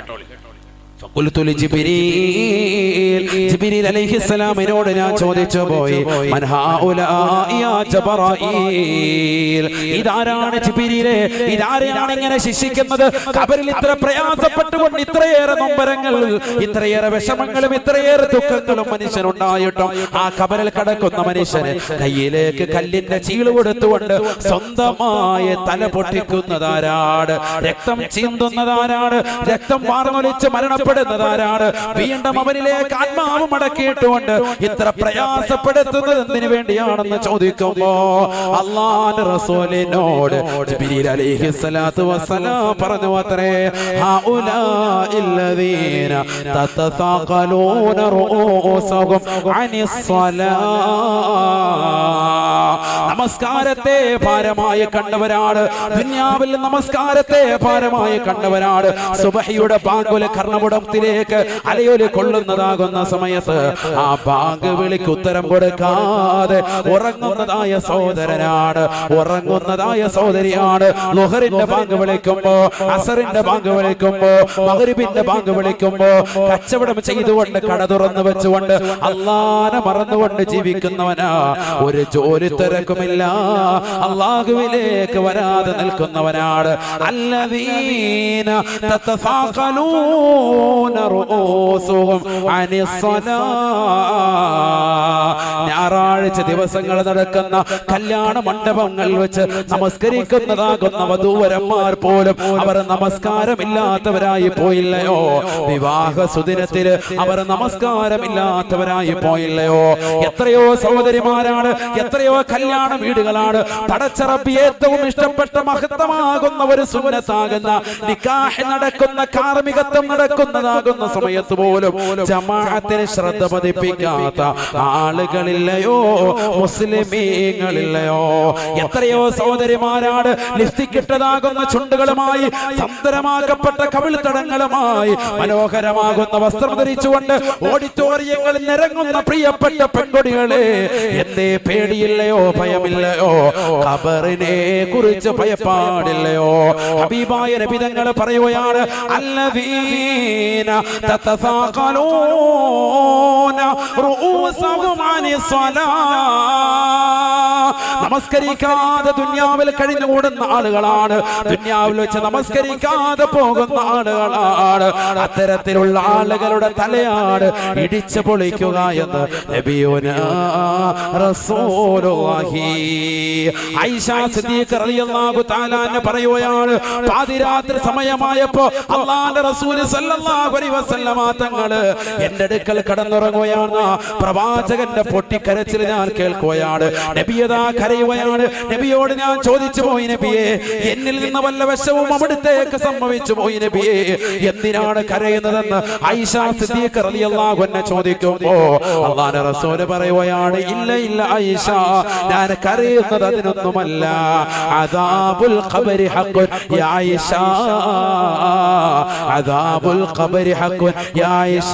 فقلت لجبريل ജിബ്രീൽ അലൈഹിസ്സലാമിനോട് ഞാൻ ചോദിച്ചു പോയി, മൻ ഹൗലാഇ യാ ജിബ്രീൽ, ഇതാരാണ് ജിബ്രീലേ, ഇതാരെയാണ് ഇങ്ങനെ ശിക്ഷിക്കുന്നത്? ഖബറിൽ ഇത്ര പ്രയാസപ്പെട്ടുകൊണ്ട് ഇത്രയേറെ നൊമ്പരങ്ങൾ, ഇത്രയേറെ വിഷമങ്ങളും ഇത്രയേറെ ദുഃഖങ്ങളും മനുഷ്യനുണ്ടായിട്ടും ആ ഖബറിൽ കിടക്കുന്ന മനുഷ്യന് കയ്യിലേക്ക് കല്ലിന്റെ ചീള് കൊടുത്തുകൊണ്ട് സ്വന്തമായ തല പൊട്ടിക്കുന്നതാരാണ്? രക്തം ചീന്തുന്നതാരാണ്? രക്തം വാർന്നൊലിച്ച് മരണപ്പെടുന്നതാരാണ്? വീണ്ടും അവനിലേക്ക് ആത്മാവ് മടക്കിയിട്ടുകൊണ്ട് ഇത്ര പ്രയാസപ്പെടുത്തുന്നത് എന്തിനു വേണ്ടിയാണെന്ന് ചോദിക്കുമ്പോ അല്ലാഹുവിന്റെ റസൂലിനോട് ജിബ്രീൽ അലൈഹിസ്സലാത്തു വസ്സലാം പറഞ്ഞു അത്രേ, ഹൗലാഇല്ലദീന തതസാഖലൂന റൂസഹും അനിസ്സലാ, നമസ്കാരത്തെ ഭാരമായി കണ്ടവരാണ്, ദുനിയാവിൽ നമസ്കാരത്തെ ഭാരമായി കണ്ടവരാണ്. സുബഹിയുടെ ബാങ്കുല് കർണപുടത്തിലേക്ക് അലയൊലി കൊള്ളുന്നതാകുന്ന സമയത്ത് ആ ബാങ്ക് വിളിക്ക് ഉത്തരം കൊടുക്കാതെ ഉറങ്ങുന്നതായ സഹോദരനാണ്, ഉറങ്ങുന്നതായ സഹോദരിയാണ്. ളുഹറിന്റെ ബാങ്ക് വിളിക്കുമ്പോ, അസറിന്റെ ബാങ്ക് വിളിക്കുമ്പോ, മഗ്രിബിന്റെ ബാങ്ക് വിളിക്കുമ്പോ കച്ചവടം ചെയ്തുകൊണ്ട് കട തുറന്നു വെച്ചുകൊണ്ട് അല്ലാഹനെ മറന്നുകൊണ്ട് ജീവിക്കുന്നവനാ. ഒരു ജോലി തിരക്കുമില്ല, അല്ലാഹുവിലേക്ക് വരാതെ നിൽക്കുന്നവനാണ്. അല്ലദീന തതഫാഖലൂന റൂസുഹും അനിസ്സലാ, ഞായറാഴ്ച ദിവസങ്ങൾ നടക്കുന്ന കല്യാണ മണ്ഡപങ്ങൾ വെച്ച് നമസ്കരിക്കുന്നതാകുന്ന വധൂവരന്മാർ പോലും അവർ നമസ്കാരമില്ലാത്തവരായി പോയില്ലയോ? വിവാഹ സുദിനത്തിൽ അവർ നമസ്കാരമില്ലാത്തവരായി പോയില്ലയോ? എത്രയോ സഹോദരിമാരാണ്, എത്രയോ കല്യാണ വീടുകളാണ് പടച്ച റബ്ബ് ഏറ്റവും ഇഷ്ടപ്പെട്ട മഹത്തമാകുന്ന ഒരു സുന്നത്താകുന്ന നിക്കാഹ് നടക്കുന്ന, കാർമികത്വം നടക്കുന്നതാകുന്ന സമയത്ത് പോലും ജമാഅത്തിന് ശ്രദ്ധ പതിപ്പിക്കാത്ത ആളുകളില്ലയോ? മുസ്ലിമീങ്ങളില്ലയോ? എത്രയോ സഹോദരിമാരാണ് ലിപ്സ്റ്റിക് ഇട്ടതാകുന്ന ചുണ്ടുകളുമായി, സന്തരമാക്കപ്പെട്ട കവിൾത്തടങ്ങളുമായി, മനോഹരമാകുന്ന വസ്ത്രം ധരിച്ചുകൊണ്ട് ഓഡിറ്റോറിയങ്ങളിൽ നിറങ്ങുന്ന പ്രിയപ്പെട്ട പെൺകൊടികളെ, എന്തേ പേടിയില്ലയോ? ഭയമില്ലയോ? ഖബറിനെ കുറിച്ച് ഭയപ്പാടില്ലയോ? ഹബീബായ നബി തങ്ങൾ പറയുകയാണ്, അല്ലദീന തതസാഖലൂന റൂസഹും അനിസ്സലാ, നമസ്കരിക്കാതെ ദുനിയാവിൽ കഴിഞ്ഞുകൂടുന്ന ആളുകളാണ്, ദുനിയാവിൽ വെച്ച് നമസ്കരിക്കാതെ പോകുന്ന ആളുകളാണ്. അത്തരത്തിലുള്ള ആളുകളുടെ തലയാണ് ഇടിച്ചു പൊളിക്കുക എന്ന് നബിയുനാ റസൂലുള്ളാഹി. ആയിഷ സിദ്ദീഖ റളിയല്ലാഹു തആല അൻഹ പറയുകയാണ്, പാതിരാത്രി സമയമായപ്പോ അല്ലാഹുവിന്റെ റസൂൽ സല്ലല്ലാഹു അലൈഹി വസല്ലമ തങ്ങള് എന്റെ അടുക്കൽ കടന്നുറങ്ങുകയാണ്. പ്രവാചകന്റെ പൊട്ടിക്കരച്ചിൽ ഞാൻ കേൾക്കുകയാണ്. നബിയതാ കരയുകയാണ്. നബിയോട് ഞാൻ ചോദിച്ചു പോയി, നബിയെ, എന്നിൽ നിന്ന് വല്ല വശവും അവിടുത്തേക്ക് സംഭവിച്ചു പോയി നബിയെ, എന്തിനാണ് കരയുന്നതെന്ന് ആയിഷ സിദ്ദീഖ റളിയല്ലാഹു അൻഹ ചോദിക്കുമ്പോ അല്ലാഹുവിന്റെ റസൂൽ പറയുകയാണ്, ഇല്ല ഇല്ല ആയിഷ, ഞാൻ കരയുന്നത് അതിനൊന്നുമല്ല. അദാബുൽ ഖബരി ഹഖുൻ യാ ആയിഷ, അദാബുൽ ഖബരി ഹഖുൻ യാ ആയിഷ,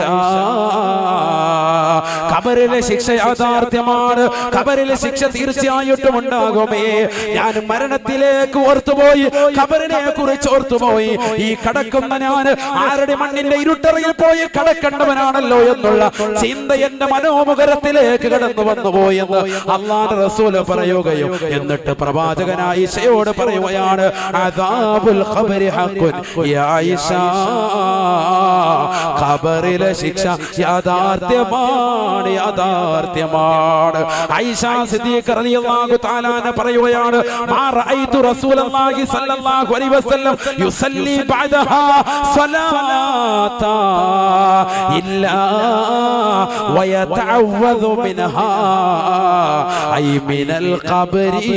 ഖബറിലെ ശിക്ഷ യാഥാർത്ഥ്യമാണ്. ഖബറിലെ ശിക്ഷ തീർച്ചയായിട്ടും ഉണ്ടാകുമേ. ഞാൻ മരണത്തിലേക്ക് ഓർത്തുപോയി, ഖബറിനെ കുറിച്ച് ഓർത്തുപോയി. ഈ കടക്കുന്ന ഞാൻ ആരുടെ മണ്ണിന്റെ ഇരുട്ടറയിൽ പോയി കടക്കേണ്ടവനാണല്ലോ എന്നുള്ള ചിന്ത എന്റെ മനോമുഖരത്തിലേക്ക് കടന്നു വന്നുപോയി എന്ന് അല്ലാഹുവിന്റെ റസൂൽ പറയുകയും എന്നിട്ട് പ്രവാചകൻ ആയിഷയോട് പറയുകയാണ്, അദാബുൽ ഖബരി ഹഖുൻ യാ ആയിഷ, ഖബറിലെ ശിക്ഷ യാഥാർത്ഥ്യമാണ് യാഥാർത്ഥ്യമാണ്. ആയിഷ സിദ്ദീഖ റളിയല്ലാഹു തആല പറയുകയാണ്, മാ റഅയ്തു റസൂലല്ലാഹി സ്വല്ലല്ലാഹു അലൈഹി വസല്ലം യുസല്ലി ബഅദഹാ സ്വലാത്താ ഇല്ലാ വയതഅവ്വദു മിൻഹാ ഐ മിനൽ ഖബ്രി.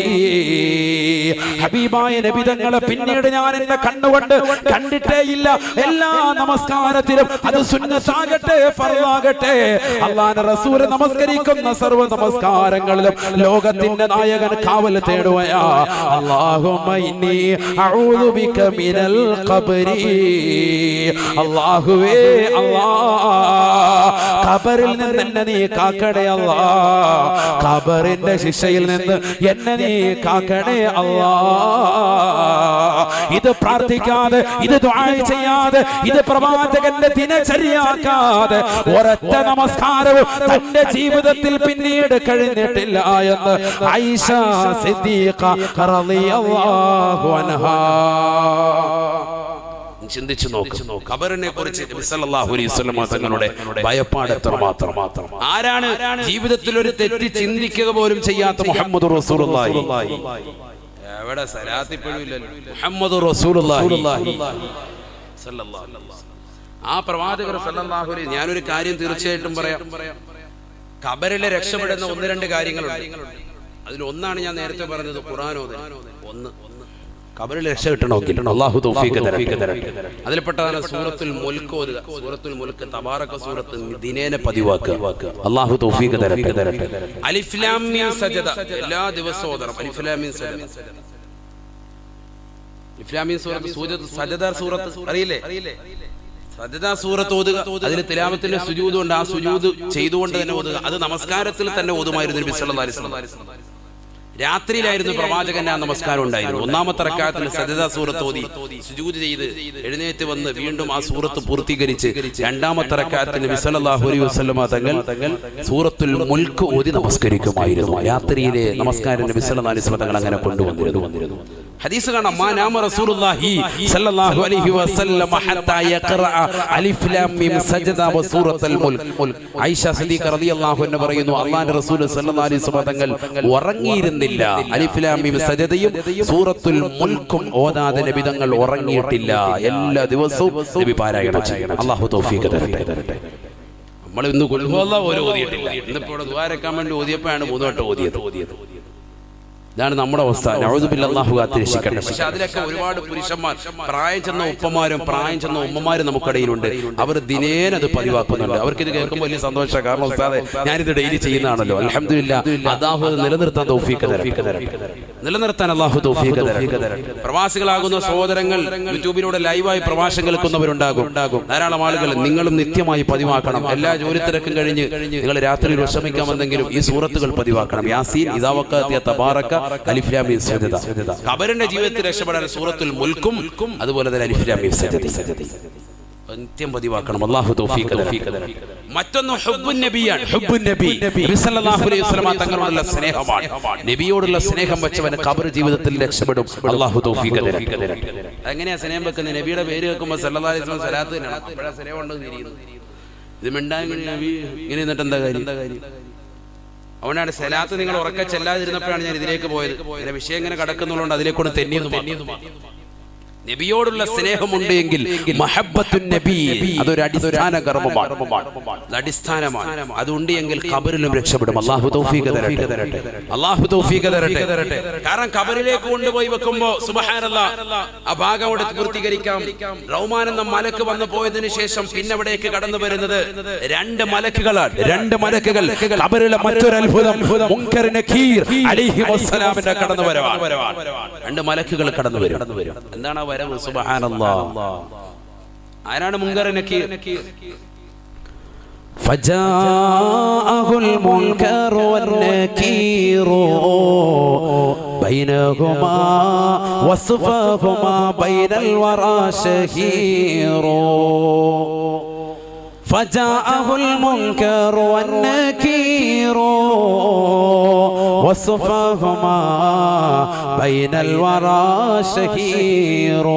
ഹബീബായ നബി തങ്ങളെ പിന്നീട് ഞാൻ എന്റെ കണ്ണുകൊണ്ട് കണ്ടിട്ടേയില്ല. എല്ലാ നമസ്കാരത്തിലും അത് സുന്നത്താകട്ടെ ഫർളാകട്ടെ അല്ലാഹുവിന്റെ റസൂൽ നമസ്കരിക്കുന്ന സർവ്വ നമസ്കാരങ്ങളിലും ലോകത്തിന്റെ നായകൻ കാവൽ തേടുകയാ. അല്ലാഹുമ്മ ഇന്നി അഊദു ബിക മിനൽ ഖബ്രി. അല്ലാഹുവേ അല്ലാഹ് ഖബറിൽ നിന്ന് എന്നെ നീ കാക്കണേ അല്ലാഹ്. ഖബറിന്റെ ശിക്ഷയിൽ നിന്ന് എന്നെ നീ കാക്കണേ അല്ലാഹ്. ഇത് പ്രാർത്ഥിക്കാതെ, ഇത് ദുആ ചെയ്യാതെ, ഇത് പ്രവാചകന്റെ ദിനചര്യയാക്കാതെ ഒരൊറ്റ നമസ്കാരവും തന്റെ ജീവിതത്തിൽ പിന്നീട് കഴിഞ്ഞിട്ടില്ല എന്ന് ആയിഷ സിദ്ദീഖ റളിയല്ലാഹു അൻഹാ. ചിന്തിച്ചു നോക്ക്, ഖബറിനെ കുറിച്ച് നബി സല്ലല്ലാഹു അലൈഹി വസല്ലം തങ്ങളുടെ ഭയപ്പാട് എത്രമാത്രം. ആരാണ് ജീവിതത്തിൽ ഒരു തെറ്റ് ചിന്തിക്കുക പോലും ചെയ്യാത്ത മുഹമ്മദ് റസൂലുള്ളാഹി? എവിടെ സലാത്ത് ഇപ്പോഴും ഇല്ലല്ലോ. മുഹമ്മദ് റസൂലുള്ളാഹി സല്ലല്ലാഹു അലൈഹി വസല്ലം, ആ പ്രവാചകർ സല്ലല്ലാഹു അലൈഹി. ഞാനൊരു കാര്യം തീർച്ചയായിട്ടും പറയാം. ഖബറിലെ രക്ഷപ്പെടുന്ന ഒന്ന് രണ്ട് കാര്യങ്ങളുണ്ട്. അതിലൊന്നാണ് ഞാൻ നേരത്തെ പറഞ്ഞത്, ഖുർആൻ ഓതൽ. ഒന്ന് ഖബറിൽ രക്ഷ കിട്ടണമെങ്കിൽ അല്ലാഹു തൗഫീഖ് തരട്ടെ. അതിൽപ്പെട്ടതാണ് സൂറത്തുൽ മുൽക്ക് ഓതുക. സൂറത്തുൽ മുൽക്ക് തബാറക സൂറത്ത് ദിനേന പതിവാക്കുക. അല്ലാഹു തൗഫീഖ് തരട്ടെ. അലിഫ് ലാം മീം സജദ എല്ലാ ദിവസവും ഓതണം. അലിഫ് ലാം മീം സജദ. അലിഫ് ലാം മീം സൂറത്ത് സജദ സൂറത്ത് അറിയില്ലേ? സജദ സൂറത്ത് ഓതുക. അതിൽ തിലാവത്തിന്റെ സുജൂദ് ഉണ്ട്. ആ സുജൂദ് ചെയ്തുകൊണ്ട് തന്നെ ഓതുക. അത് നമസ്കാരത്തിൽ തന്നെ ഓതുമായിരുന്നു നബി സല്ലല്ലാഹു അലൈഹി വസല്ലം. രാത്രിയിലായിരുന്നു പ്രവാചകന്റെ ആ നമസ്കാരം ഉണ്ടായിരുന്നു. ഒന്നാമത്തെ റക്അത്തിൽ സജദ സൂറത്ത് ഓതി സുജൂദ് ചെയ്ത് എഴുന്നേറ്റ് വന്ന് വീണ്ടും ആ സൂറത്ത് പൂർത്തീകരിച്ച് രണ്ടാമത്തെ റക്അത്തിൽ നബി സല്ലല്ലാഹു അലൈഹി വസല്ലം തങ്ങൾ സൂറത്തുൽ മുൽക്ക് ഓതി നമസ്കരിക്കുമായിരുന്നു. രാത്രിയിലെ നമസ്കാരം നബി സല്ലല്ലാഹു അലൈഹി വസല്ലം തങ്ങൾ അങ്ങനെ കൊണ്ടുവന്നിരുന്നു. ഹദീസ് കാണാം, മാ നാമ റസൂലുള്ളാഹി സ്വല്ലല്ലാഹു അലൈഹി വസല്ലം ഹത്താ യഖറഅ അലിഫ് ലാം മീം സജദ വ സൂറത്തുൽ മുൽക്ക്. ആയിഷ സിദ്ദീഖ റളിയല്ലാഹു അൻഹ പറയുന്നു, അല്ലാഹുവിന്റെ റസൂൽ സ്വല്ലല്ലാഹു അലൈഹി വസല്ലം തങ്ങൾ ഉറങ്ങിയിരുന്നില്ല. അലിഫ് ലാം മീം സജദയും സൂറത്തുൽ മുൽക്കും ഓതാതെ നബി തങ്ങൾ ഉറങ്ങിയിട്ടില്ല. എല്ലാ ദിവസവും നബി പാരായണം ചെയ്യണം. അല്ലാഹു തൗഫീഖ് തരട്ടെ. നമ്മൾ ഇന്ന് ഖുൽ ഹുവല്ലാഹു ഓതിയിട്ടില്ല. ഇന്നിപ്പോൾ ദുആ രക്കാൻ വേണ്ടി ഓതിയപ്പോഴാണ് 3 വട്ടം ഓതിയത്. ഇതാണ് നമ്മുടെ അവസ്ഥ. നഊദു ബില്ലാഹി, അല്ലാഹു കാത്തിരക്ഷിക്കട്ടെ. പക്ഷെ അതിലൊക്കെ ഒരുപാട് പുരുഷന്മാർ, പ്രായം ചെന്ന ഉപ്പമാരും പ്രായം ചെന്ന ഉമ്മമാരും നമുക്കിടയിലുണ്ട്. അവർ ദിനേന അത് പതിവാക്കുന്നുണ്ട്. അവർക്ക് ഇത് കേൾക്കുമ്പോൾ വലിയ സന്തോഷമാണ്. കാരണം ഉസ്താദേ, ഞാനിത് ഡെയിലി ചെയ്യുന്നതാണല്ലോ. അൽഹംദുലില്ലാഹ്, അല്ലാഹു നിലനിർത്താൻ തൗഫീഖ് തരട്ടെ. നിലനിർത്താൻ അല്ലാഹു തൗഫീഖ് തരട്ടെ. പ്രവാസികളാകുന്ന സഹോദരങ്ങൾ യൂട്യൂബിലൂടെ ലൈവായി പ്രഭാഷണം കേൾക്കുന്നവരുണ്ടാകും. ധാരാളം ആളുകൾ. നിങ്ങളും നിത്യമായി പതിവാക്കണം. എല്ലാ ജോലി തിരക്കും കഴിഞ്ഞ് നിങ്ങൾ രാത്രിയിൽ വിശ്രമിക്കാമെന്നെങ്കിലും ഈ സൂറത്തുകൾ പതിവാക്കണം. യാസീൻ, ഇദാ വഖഅതിയ തബാറക, അലിഫ് ലാം മീം സജദ. ഖബറിന്റെ ജീവിതത്തിൽ രക്ഷപ്പെടാൻ സൂറത്തുൽ മുൽക്കും അതുപോലെ തന്നെ അലിഫ് ലാം മീം സജദ നിത്യം പതിവാക്കണം. അല്ലാഹു തൗഫീഖ് തരട്ടെ. മറ്റൊന്ന് ഹുബ്ബുൻ നബിയാണ്. ഹുബ്ബുൻ നബി, നബി സല്ലല്ലാഹു അലൈഹി വസല്ലം തങ്ങളോടുള്ള സ്നേഹമാണ്. നബിയോടുള്ള സ്നേഹം വെച്ചവൻ ഖബർ ജീവിതത്തിൽ രക്ഷപ്പെടും. അല്ലാഹു തൗഫീഖ് തരട്ടെ. എങ്ങനെയാ സ്നേഹം വെക്കുന്നത്? നബിയുടെ പേര് കേൾക്കുമ്പോൾ സല്ലല്ലാഹു അലൈഹി വസല്ലം സലാത്ത് തന്നെയാണ്. അപ്പോഴാ സ്നേഹം ഉണ്ടെന്ന് തിരിയുന്നത്. ഇത് മിണ്ടാൻ നബി ഇങ്ങനെ എന്നിട്ട് എന്താ കാര്യം? അവനാണ് സലാത്ത് നിങ്ങൾ ഉറക്കെ ചെല്ലാതിരുന്നപ്പോഴാണ് ഞാൻ ഇതിലേക്ക് പോയത്. ഇതിന്റെ വിഷയം ഇങ്ങനെ കടക്കുന്നുള്ളതുകൊണ്ട് അതിലേക്കൊണ്ട് തെന്നിയെന്ന്. നബിയോടുള്ള സ്നേഹമുണ്ട് എങ്കിൽ മഹബ്ബത്തുൻ നബി അതൊരു അടിസ്ഥാന കർമ്മമാണ്, അടിസ്ഥാനമാണ്. അതുണ്ട് എങ്കിൽ ഖബറിലും രക്ഷപ്പെടും. അല്ലാഹു തൗഫീഖ് തരട്ടെ. അല്ലാഹു തൗഫീഖ് തരട്ടെ. കാരണം ഖബറിലേക്ക് കൊണ്ടുപോയി വെക്കുമ്പോൾ സുബ്ഹാനല്ലാഹ് ആ ഭാഗം അവിടെ പൂർത്തീകരിക്കാം. റൗമാൻ എന്ന മലക്ക് വന്നു പോയതിനു ശേഷം പിന്നെ അവിടേക്ക് കടന്നു വരുന്നത് 2 മലക്കുകളാണ്. 2 മലക്കുകൾ. ഖബറിലെ മറ്റൊരു അത്ഭുതം മുൻകർ നകീർ അലൈഹിസ്സലാമിന്റെ കടന്നു വരവാണ്. 2 മലക്കുകൾ കടന്നു വരും. എന്താണ് വരവ്? സുബ്ഹാനല്ലാഹ്. ആരാണ് മുൻകർ നകീർ? ഫജാഅഹുൽ മുൻകർ വന്നകീർ ബൈനഹുമാ വസ്ഫഹുമാ ബൈനൽ വറാ ശഹീർ. ഫജാഅഹുൽ മുൻകർ വന്നകീർ وصفهما بين الورى شهير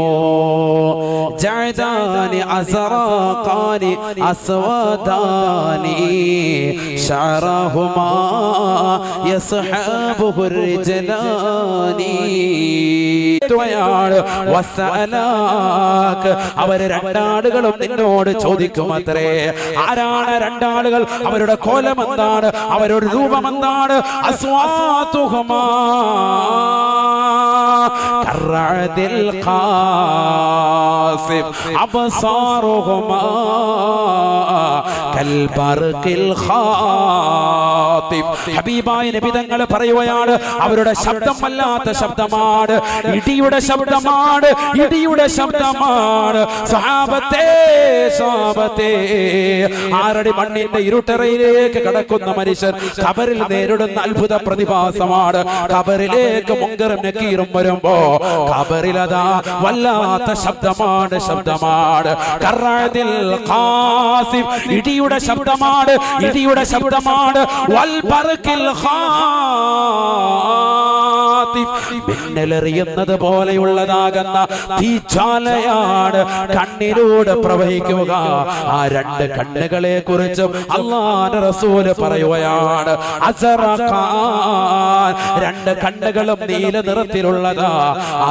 ജഅദാനി അസ്റാഖാനി അസ്വദാനി ശഅറഹുമാ യസ്ഹബുഹു റിജലാനി അവർ രണ്ടാളുകളും നിന്നോട് ചോദിക്കും അത്രേ. ആരാണ് രണ്ടാളുകൾ? അവരുടെ കോലം എന്താണ്? അവരുടെ രൂപം എന്താണ്? അസ്വാതുഹുമാ കറഅദിൽ ഖാസിഫ് അബ്സാറുഹുമാ കൽബർഖിൽ ഖാതിഫ്. ഹബീബായ നബി തങ്ങൾ പറയുകയാണ്, അവരുടെ ശബ്ദം വല്ലാത്ത ശബ്ദമാണ്, ഇടിയുടെ ശബ്ദമാണ്, ഇടിയുടെ ശബ്ദമാണ്. സഹാബത്തേ സഹാബത്തേ, 6 അടി മണ്ണിന്റെ ഇരുട്ടറയിലേക്ക് കടക്കുന്ന മനുഷ്യർ ഖബറിൽ നേരിടുന്ന അത്ഭുത പ്രതിഭാസമാണ്. ഖബറിലേക്ക് മുങ്കറും നക്കീറും വരുമ്പോ ഖബറിലതാ വല്ലാത്ത ശബ്ദമാണ്, ശബ്ദമാണ്. കറഅദിൽ ഖാസിഫ്, ഇടിയുടെ ശബ്ദമാണ്, ഇടിയുടെ ശബ്ദമാണ്. വൽ ബർഖിൽ ഖാതിഫ്, മിന്നലെറിയുന്നത് പോലെയുള്ളതാകുന്ന തീജ്വാലയാണ് കണ്ണിലൂടെ പ്രവഹിക്കുക. ആ 2 കണ്ണുകളെ കുറിച്ചും അല്ലാഹുവിന്റെ റസൂല് പറയുകയാണ്, അസ്റഖാൻ, 2 കണ്ണുകളും നീല നിറത്തിലുള്ളതാ.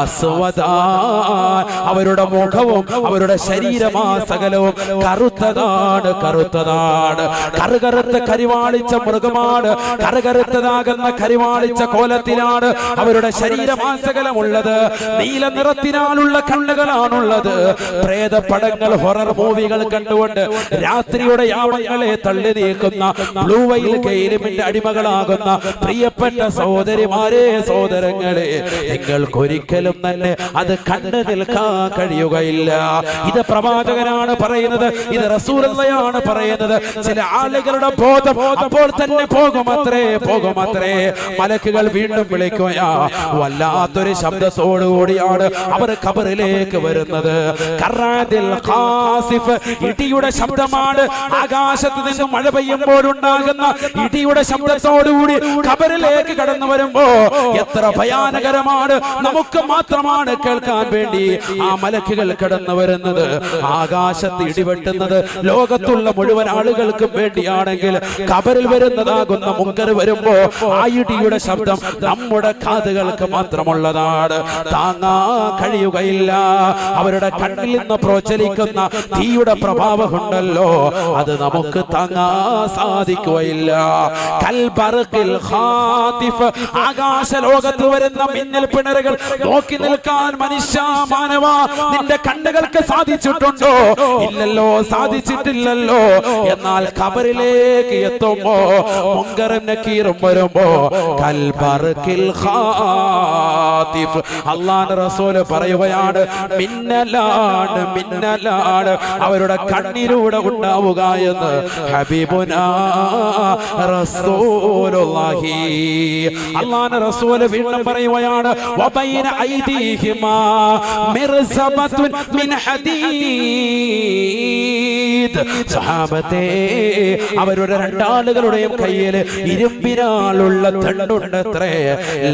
അസ്വദാൻ, അവരുടെ മുഖവും അവരുടെ ശരീരമാസകലവും കറുത്തതാണ്, കറുത്തതാണ്. കറുകറുത്ത കരിവാളിച്ച മൃഗമാണ്, കറുകറുത്തതാകുന്ന കരിവാളിച്ച കോലത്തിലാണ് അവരുടെ ശരീരമാസകലമുള്ളത്. നീല നിറത്തിനാലുള്ള കണ്ണുകളാണുള്ളത്. പ്രേതപടങ്ങൾ, ഹൊറർ മൂവികൾ കണ്ടുകൊണ്ട് രാത്രിയുടെ യാമങ്ങളെ തള്ളി നീക്കുന്ന ബ്ലൂ വെയിൽ ഗെയിമിന്റെ അടിമകളാകുന്ന പ്രിയപ്പെട്ട സഹോദരിമാരെ, സഹോദരങ്ങളെ, നിങ്ങൾക്കൊരിക്കലും തന്നെ അത് കണ്ടു നിൽക്കാൻ കഴിയുകയില്ല. ഇത് പ്രവാചകനാണ് പറയുന്നത്, ഇത് റസൂലുള്ളാഹിയാണ് പറയുന്നത്. ചില ആളുകളുടെ ബോധം അപ്പോൾ തന്നെ പോകുമത്രേ, പോകുമത്രേ. മലക്കുകൾ വീണ്ടും വിളിക്കുകയാ. വല്ലാത്തൊരു ശബ്ദത്തോടുകൂടിയാണ് അവർ ഖബറിലേക്ക് വരുന്നത്. കറഅദിൽ ഖാസിഫ്, ഇടിയുടെ ശബ്ദമാണ്. ആകാശത്ത് നിന്ന് മഴ പെയ്യുമ്പോഴുണ്ടാകുന്ന ഇടിയുടെ ശബ്ദത്തോടുകൂടി ഖബറിലേക്ക് കടന്നു വരുമ്പോ എത്ര ഭയാനകരമാണ്. നമുക്ക് മാത്രമാണ് കേൾക്കാൻ വേണ്ടി ആ മലക്കുകൾ കടന്നു വരുന്നത്. ആകാശത്ത് ഇടിവെട്ടുന്നത് ലോകത്തുള്ള മുഴുവൻ ആളുകൾക്കും വേണ്ടിയാണെങ്കിൽ ഖബറിൽ വരുന്നതാകുന്ന മുങ്കർ വരുമ്പോ ആ ഇടിയുടെ ശബ്ദം നമ്മുടെ കാതുകൾക്ക് മാത്രമുള്ളതാണ്, താങ്ങാൻ കഴിയുകയില്ല. അവരുടെ കണ്ണിൽ നിന്ന് പ്രോചലിക്കുന്ന തീയുടെ പ്രഭാവമുണ്ടല്ലോ, അത് നമുക്ക് താങ്ങാൻ സാധിക്കുകയില്ല. കൽബർഖിൽ ഖാതിഫ്, ആകാശ ലോകത്ത് വരുന്ന മിന്നൽ പിണറുകൾ നോക്കി നിൽക്കാൻ മനുഷ്യ മാനവ നിന്റെ കണ്ണുകൾക്ക് സാധിച്ചിട്ടുണ്ടോ? ഇല്ലല്ലോ, സാധിച്ചിട്ടില്ലല്ലോ. എന്നാൽ ഖബറിലേക്ക് എത്തുമ്പോ മുങ്കറും നക്കീറും വരുമ്പോ കൽബർഖിൽ ഖാതിഫ്, അല്ലാഹുവിന്റെ റസൂല് പറയുകയാണ്, മിന്നലാണ്, മിന്നലാണ് അവരുടെ കണ്ണിലൂടെ ഉണ്ടാവുക എന്ന് ഹബീബുനാ റസൂലുള്ളാഹി. അല്ലാഹുവിന്റെ റസൂല് വീണ്ടും പറയുകയാണ്, വബൈന ഐദീഹിമാ മിർസബത്തുൻ മിൻ ഹദീദ്. സഹാബത്തെ, അവരുടെ 2 ആളുകളുടെയും കയ്യിൽ ഇരുമ്പിനാലുള്ള ദണ്ഡുണ്ടത്രേ.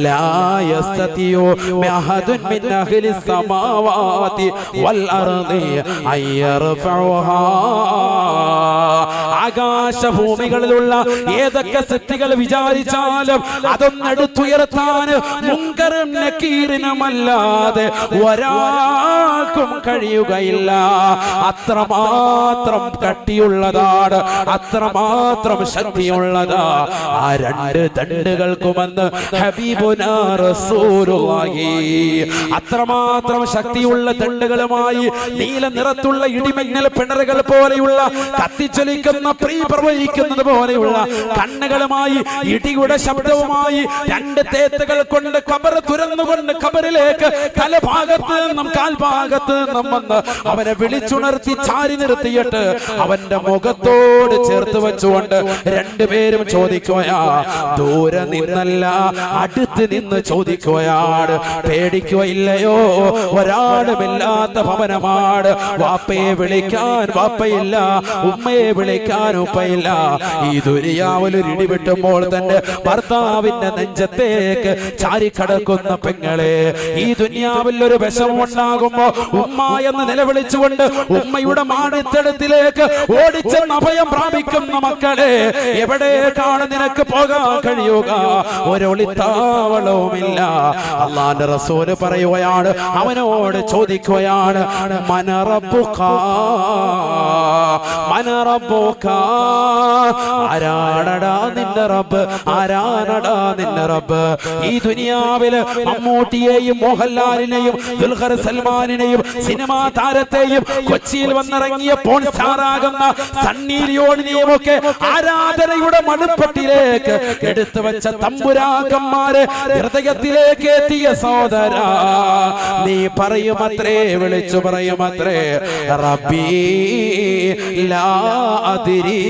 ലാ യസ്തതിയു അഹദുൻ മിൻ അഹ്ലി സമാവാതി വൽ അർദി അയർഫഉഹാ. ആകാശഭൂമികളിലുള്ള ഏതൊക്കെ ശക്തികൾ വിചാരിച്ചാലും അതൊന്നും എടുത്തുയർത്താൻ മുങ്കറും നക്കീറിനുമല്ലാതെ ഒരാൾക്കും കഴിയുകയില്ല. അത്രമാത്രം കട്ടിയുള്ളതാണ്, അത്രമാത്രം ശക്തിയുള്ളതാ ആ 2 ദണ്ഡുകൾക്കുമെന്ന് ഹബീബുനാ റസൂലുള്ളാഹി. അത്രമാത്രം ശക്തിയുള്ള ദണ്ഡുകളുമായി നീല നിറത്തുള്ള ഇടിമിന്നൽ പിണറുകൾ പോലെയുള്ള കത്തിച്ചൊലിക്കുന്ന പ്രീ പ്രവഹിക്കുന്നത് പോലെയുള്ള കണ്ണുകളുമായി ഇടിയുടെ ശബ്ദവുമായി 2 തേത്തുകൾ കൊണ്ട് ഖബർ തുറന്നുകൊണ്ട് ഖബറിലേക്ക് തലഭാഗത്ത് നിന്നും കാൽഭാഗത്ത് നിന്നും വന്ന് അവനെ വിളിച്ചുണർത്തി ചാരി നിർത്തിയിട്ട് അവന്റെ മുഖത്തോട് ചേർത്ത് വെച്ചുകൊണ്ട് രണ്ടുപേരും ചോദിക്കുകയാ. ദൂരെ നിന്നല്ല, അടുത്ത് നിന്ന് ചോദിക്കുകയാണ്. പേടിക്കുകയില്ലയോ? ഒരാളുമില്ലാത്ത ഭവനമാണ്. വാപ്പയെ വിളിക്കാൻ വാപ്പയില്ല, ഉമ്മയെ വിളിക്കാൻ ഉപ്പയില്ല. ഈ ദുനിയാവിലൊരു ഇടിവെട്ടുമ്പോൾ തന്റെ ഭർത്താവിന്റെ നെഞ്ചത്തേക്ക് ചാരിക്കടക്കുന്ന പെങ്ങളെ, ഈ ദുനിയാവിൽ ഒരു വിഷമം ഉണ്ടാകുമ്പോ ഉമ്മ എന്ന് നിലവിളിച്ചുകൊണ്ട് ഉമ്മയുടെ മാടിത്തടത്തിലേക്ക് ഓടിച്ചെന്ന് അഭയം പ്രാപിക്കുന്ന മക്കളെ, എവിടേക്കാണ് നിനക്ക് പോകാൻ കഴിയുക? ഒരൊളിത്താവളവുമില്ല. അല്ലാഹുവിന്റെ റസൂല് പറയുകയാണ്, അവനോട് ചോദിക്കുകയാണ്, മന റബ്ബുക, മന റബ്ബുക, ആരാണടാ നിന്റെ റബ്ബ്, ആരാണടാ നിന്റെ റബ്ബ്? ഈ ദുനിയാവില് മമ്മൂട്ടിയെയും മോഹൻലാലിനെയും ദുൽഖർ സൽമാനിനെയും സിനിമാ താരത്തെയും കൊച്ചിയിൽ വന്നിറങ്ങിയ പോൺ സ്റ്റാറാകുന്ന സണ്ണി ലിയോണിനെയും ഒക്കെ ആരാധനയുടെ മണുപ്പട്ടിലേക്ക് എടുത്തു വെച്ച തമ്പുരാക്കന്മാരെ ഹൃദയത്തിലേക്ക് എത്തിയ സഹോദര, നീ പറയുമത്രേ, വിളിച്ചു പറയുമത്രേ, റബ്ബി ലാ അദ്രി,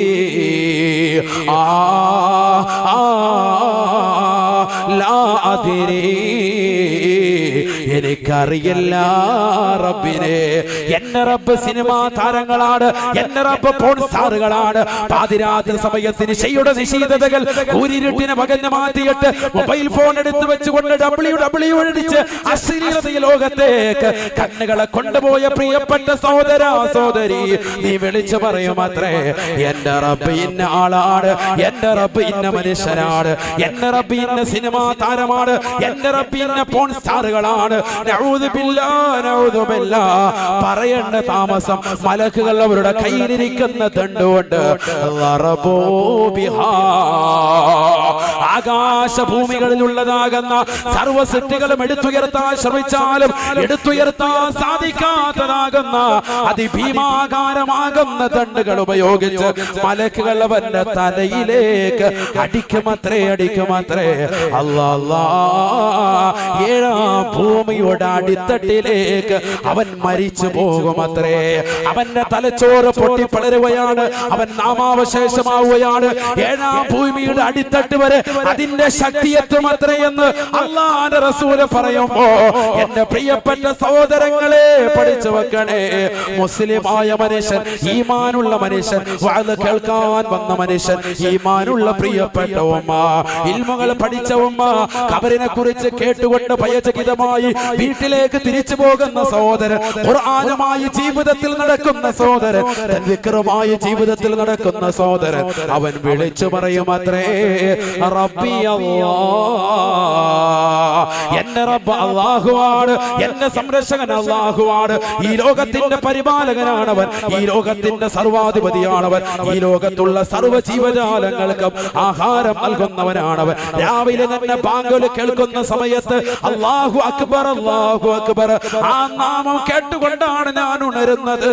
ലാ അദ്രി, എനിക്കറിയില്ല റബ്ബിനെ. എന്റെ റബ്ബ് സിനിമാ താരങ്ങളാണ്, എന്റെ റബ്ബ് പോൺ സ്റ്റാറുകളാണ്. പാതിരാത്രി സമയത്തിന് ശൈയുടെ നിശീതതകൾ കൂരിരുട്ടിനെ പകഞ്ഞു മാറ്റിയിട്ട് മൊബൈൽ ഫോൺ എടുത്തു വെച്ചുകൊണ്ട് ഡബ്ല്യു അടിച്ച് അശ്ലീലതയെ ലോകത്തേക്ക് കണ്ണുകളെ കൊണ്ടുപോയ പ്രിയപ്പെട്ട സഹോദര സഹോദരി, നീ വിളിച്ചു പറയുമത്രേ, എന്റെ റബ്ബ് ഇന്ന ആളാണ്, എന്റെ റബ്ബ് ഇന്ന മനുഷ്യനാണ്, എന്റെ റബ്ബ് ഇന്ന സിനിമാ താരമാണ്, എന്റെ റബ്ബ് ഇന്ന പോൺ സ്റ്റാറുകളാണ്. പറയേണ്ട താമസം മലക്കുകൾ അവരുടെ കയ്യിലിരിക്കുന്ന തണ്ടുകൊണ്ട് ആകാശഭൂമികളിലുള്ളതാകുന്ന സർവ്വ സൃഷ്ടികളും എടുത്തുയർത്താൻ ശ്രമിച്ചാലും എടുത്തുയർത്താൻ സാധിക്കാത്തതാകുന്ന അതിഭീമാകാരമാകുന്ന തണ്ടുകൾ ഉപയോഗിച്ച് മലക്കുകൾ അവന്റെ തലയിലേക്ക് അടിക്കുമത്രേ, അടിക്കുമത്രേ. അല്ലാ, ഏഴാം ഭൂമിയുടെ അടിത്തട്ടിലേക്ക് അവൻ മരിച്ചു പോകുമത്രേ. അവന്റെ തലച്ചോറ് പൊട്ടിപ്പളരുകയാണ്, അവൻ നാമാവശേഷമാവുകയാണ്. ഏഴാം ഭൂമിയുടെ അടിത്തട്ട് വരെ അതിന്റെ ശക്തി എത്തുമത്രേ എന്ന് അല്ലാഹുവിന്റെ റസൂല് പറയുമ്പോ, എന്റെ പ്രിയപ്പെട്ട സഹോദരങ്ങളെ പഠിച്ചു വെക്കണേ. മുസ്ലിമായ മനുഷ്യൻ, ഈമാനുള്ള മനുഷ്യൻ, വഅദ് കേൾക്കാൻ വന്ന മനുഷ്യൻ, ഈമാനുള്ള പ്രിയപ്പെട്ട ഉമ്മ, ഇൽമുകൾ പഠിച്ച ഉമ്മ, ഖബറിനെ കുറിച്ച് കേട്ടുകൊണ്ട് ഭയചകിതമായി വീട്ടിലേക്ക് തിരിച്ചു പോകുന്ന സഹോദരൻ, ഖുർആനുമായി ജീവിതത്തിൽ നടക്കുന്ന സഹോദരൻ, ദിക്റുമായി ജീവിതത്തിൽ നടക്കുന്ന സഹോദരൻ, അവൻ വിളിച്ചു പറയുമത്രേ, റബ്ബി അല്ലാഹ്, എന്റെ റബ്ബ് അല്ലാഹുവാണ്, എന്റെ സംരക്ഷകൻ അല്ലാഹുവാണ്, ഈ ലോകത്തിന്റെ പരിപാലകനാണവൻ, ഈ ലോകത്തിന്റെ സർവാധിപതിയാണവൻ, ഈ ലോകത്തുള്ള സർവ്വ ജീവജാലങ്ങൾക്കും ആഹാരം നൽകുന്നവനാണവൻ. രാവിലെ തന്നെ ബാങ്ക് കേൾക്കുന്ന സമയത്ത് അല്ലാഹു അക്ബർ, അല്ലാഹു അക്ബർ, ആ നാമം കേട്ടുകൊണ്ടാണ് ഞാൻ ഉണരുന്നത്.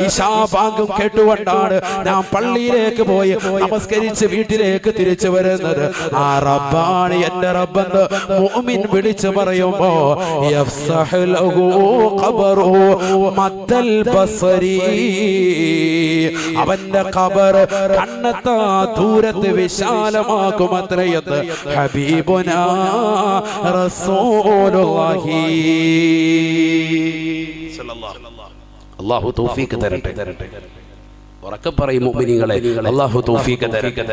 ഇശാ ബാങ്കും കേട്ടുകൊണ്ടാണ് ഞാൻ പള്ളിയിലേക്ക് പോയി നമസ്കരിച്ച് വീട്ടിലേക്ക് തിരിച്ചു വരുന്നത്. ആ റബ്ബാണ് എന്റെ റബ്ബെന്ന് മുഅ്മിൻ വിളിച്ചു പറയുമ്പോ, യഫ്സഹു ലഹു ഖബറു മദ്ദൽ ബസരി, അവന്റെ ഖബർ കണ്ണെത്താ ദൂരത്ത് വിശാലമാക്കുമത്രയെന്ന് ഹബീബുനാ റസൂലുള്ളാഹി. അല്ലാഹു തൗഫീഖ് തരട്ടെ. ഉറക്കെ പറയും മുഅ്മിനീങ്ങളെ, അല്ലാഹു തൗഫീഖ് തരട്ടെ.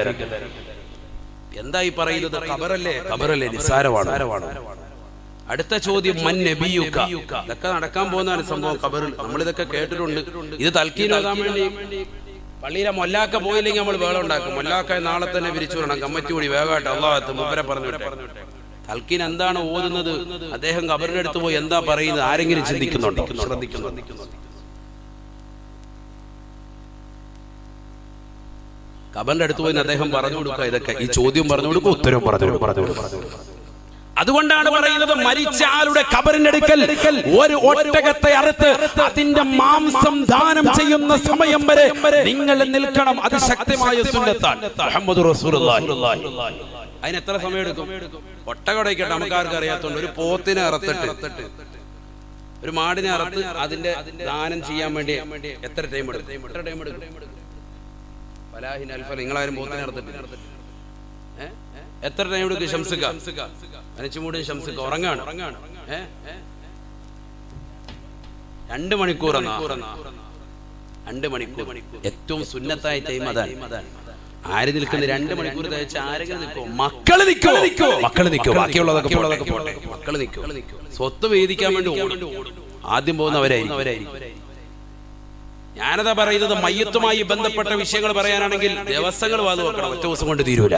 എന്തായി പറയുന്നത്? ഖബറല്ലേ, ഖബറല്ലേ, നിസ്സാരമാണ്. അടുത്ത ചോദ്യം, മൻ നബിയുക. ഇതൊക്കെ നടക്കാൻ പോകുന്നതാണ് സംഭവം ഖബറിൽ. നമ്മൾ ഇതൊക്കെ കേട്ടിട്ടുണ്ട്. ഇത് തൽക്കീൻ ഓതാൻ വേണ്ടി പള്ളിയിലെ മൊല്ലാക്ക പോയില്ലെങ്കിൽ നമ്മൾ വേളം ഉണ്ടാക്കും. മൊല്ലാക്ക നാളെ തന്നെ വിരിച്ചു വിടണം, കമ്മിറ്റി കൂടി വേഗമായിട്ട് അള്ളാഹത്ത് മുമ്പരെ പറഞ്ഞു. തൽക്കീൻ എന്താണ് ഓതുന്നത്? അദ്ദേഹം ഖബറിന്റെ അടുത്ത് പോയി എന്താ പറയുന്നത്? ആരെങ്കിലും ചിന്തിക്കുന്നുണ്ടോ? ശ്രദ്ധിക്കുന്നുണ്ട്. ഖബറിന്റെ അടുത്ത് പോയി അദ്ദേഹം പറഞ്ഞു കൊടുക്കുക. ഇതൊക്കെ ഈ ചോദ്യം പറഞ്ഞു കൊടുക്കും, ഉത്തരവും പറഞ്ഞു കൊടുക്കും. അതുകൊണ്ടാണ് പറയുന്നത്, മരിച്ച ആളുടെ ഖബറിന്റെ അടുക്കൽ ഒരു ഒട്ടകത്തെ അറുത്ത് അതിന്റെ മാംസം ദാനം ചെയ്യുന്ന സമയം വരെ നിങ്ങൾ നിൽക്കണം. അത് ശക്തമായ സുന്നത്താണ്. മുഹമ്മദ് റസൂലുള്ളാഹി. അതിന് എത്ര സമയം എടുക്കും? ഒട്ടകടയ്ക്കട്ടെ, നമുക്കാർക്ക് അറിയാത്തോണ്ട് ഒരു പോത്തിനെ അറുത്തിട്ട് ഒരു മാടിനെ അറുത്ത് അതിന്റെ ദാനം ചെയ്യാൻ വേണ്ടി എത്ര ടൈം എടുക്കും? നിങ്ങളാരും പോത്തിനെ അറുത്തിട്ടില്ല. എത്ര ടൈം എടുക്കും? ശംസുക അനച്ചുമൂടും ശംസുക ഉറങ്ങാണ്. 2 മണിക്കൂർ. 2 മണിക്കൂർ ഏറ്റവും സുന്നത്തായ ടൈം അതാണ്. ആര് നിൽക്കുന്നത്? 2 മണിക്കൂർ തയ്ച്ച് ആരെങ്കിലും നിൽക്കോ? മക്കള് നിൽക്കോ? ബാക്കിയുള്ളതൊക്കെ പോട്ടെ. മക്കള് നിൽക്കോ? സ്വത്ത് വേദിക്കാൻ വേണ്ടി ആദ്യം പോകുന്നവരായിരിക്കും. ഞാനതാ പറയുന്നത്, മയ്യത്തുമായി ബന്ധപ്പെട്ട വിഷയങ്ങൾ പറയാനാണെങ്കിൽ ദിവസങ്ങൾ വാതു വെക്കണം. ഒറ്റ ദിവസം കൊണ്ട് തീരൂല.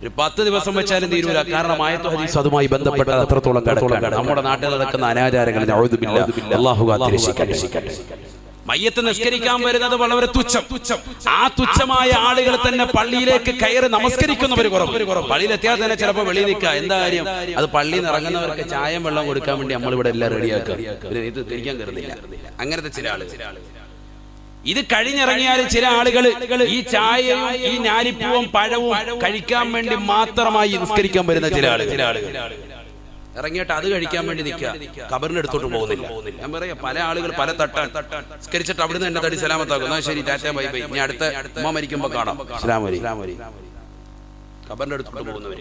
ഒരു 10 ദിവസം വെച്ചാലും തീരൂല. കാരണം ആയത്തും ഹദീസും അതുമായി ബന്ധപ്പെട്ട അത്രത്തോളം കിടക്കുകയാണ്. നമ്മുടെ നാട്ടിൽ നടക്കുന്ന അനാചാരങ്ങൾ അല്ലാഹു കാത്തിരക്ഷിക്കട്ടെ. മയ്യത്ത് നിസ്കരിക്കാൻ വരുന്നത് വളരെ തുച്ഛം. ആ തുച്ഛമായ ആളുകൾ തന്നെ പള്ളിയിലേക്ക് കയറി നമസ്കരിക്കുന്നവർ കുറവ്. പള്ളിയിലെത്തിയാൽ തന്നെ ചിലപ്പോൾ വെളിയിൽ നിൽക്കുക. എന്താ കാര്യം? അത് പള്ളിയിൽ നിന്ന് ഇറങ്ങുന്നവർക്ക് ചായം വെള്ളം കൊടുക്കാൻ വേണ്ടി നമ്മളിവിടെ എല്ലാം റെഡിയാക്കുക. ഇത് തിരിക്കാൻ കയറുന്നില്ല. അങ്ങനത്തെ ചില ആളുകൾ. ഇത് കഴിഞ്ഞിറങ്ങിയാൽ ചില ആളുകൾ ഈ ചായയും ഈ ഞാലിപ്പൂവും പഴവും കഴിക്കാൻ വേണ്ടി മാത്രമായി നിസ്കരിക്കാൻ വരുന്ന ചില ആളുകൾ ഇറങ്ങിയിട്ട് അത് കഴിക്കാൻ വേണ്ടി നിൽക്കുക. ഖബറിന്റെ അടുത്തോട്ട് പോകുന്നില്ല. ഞാൻ പറയാം, പല ആളുകൾ പല തട്ടാൻ നിസ്കരിച്ചിട്ട് അവിടുന്ന് എന്നെ തടി സലാമത്താക്കും. ശരി, ടാറ്റ ബൈ ബൈ, ഇനി അടുത്ത ഉമ്മ മരിക്കുമ്പോ കാണാം. ഖബറിന്റെ അടുത്തോട്ട് പോകുന്നവർ.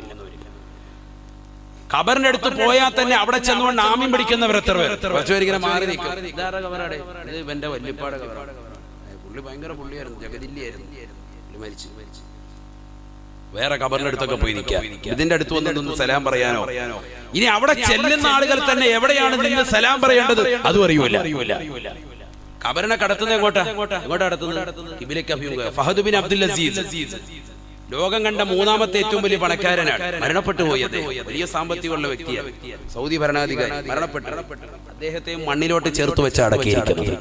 ഖബറിന്റെ അടുത്ത് പോയാൽ തന്നെ അവിടെ ചെന്നുകൊണ്ട് ആമീൻ പിടിക്കുന്നവർ എത്ര പേർ? കുറച്ചുപേരിങ്ങനെ മാറി നിൽക്കും. ഇതാരുടെ ഖബറാടെ? ഇത് എന്റെ വല്യപ്പാടെ ഖബറാണ്. പുള്ളി ഭയങ്കര പുള്ളിയായിരുന്നു, ജഗതില്ലായിരുന്നു, മരിച്ചു. വേറെ ഖബറിന്റെ അടുത്തൊക്കെ പോയി നിൽക്കുക. ഇതിന്റെ അടുത്ത് വന്നൊന്ന് സലാം പറയാനോ? ഇനി അവിടെ ചെല്ലുന്ന ആളുകൾ തന്നെ എവിടെയാണ് നിന്ന് സലാം പറയേണ്ടത് അതും അറിയൂല. ഖബറിനെ കടത്തുന്നത് എങ്ങോട്ടാ കടത്തുന്നത്? ഖിബിലയ്ക്ക് അഭിമുഖം. ഫഹദ് ബിൻ അബ്ദുൽ അസീസ് ലോകം കണ്ട 3ാമത്തെ ഏറ്റവും വലിയ പണക്കാരനാണ്. മരണപ്പെട്ടു പോയത്. വലിയ സാമ്പത്തികമുള്ള വ്യക്തിയാണ്. സൗദി ഭരണാധികാരി മരണപ്പെട്ടു. അദ്ദേഹത്തെ മണ്ണിലോട്ട് ചേർത്ത് വെച്ച് അടക്കിയിരിക്കുന്നത്.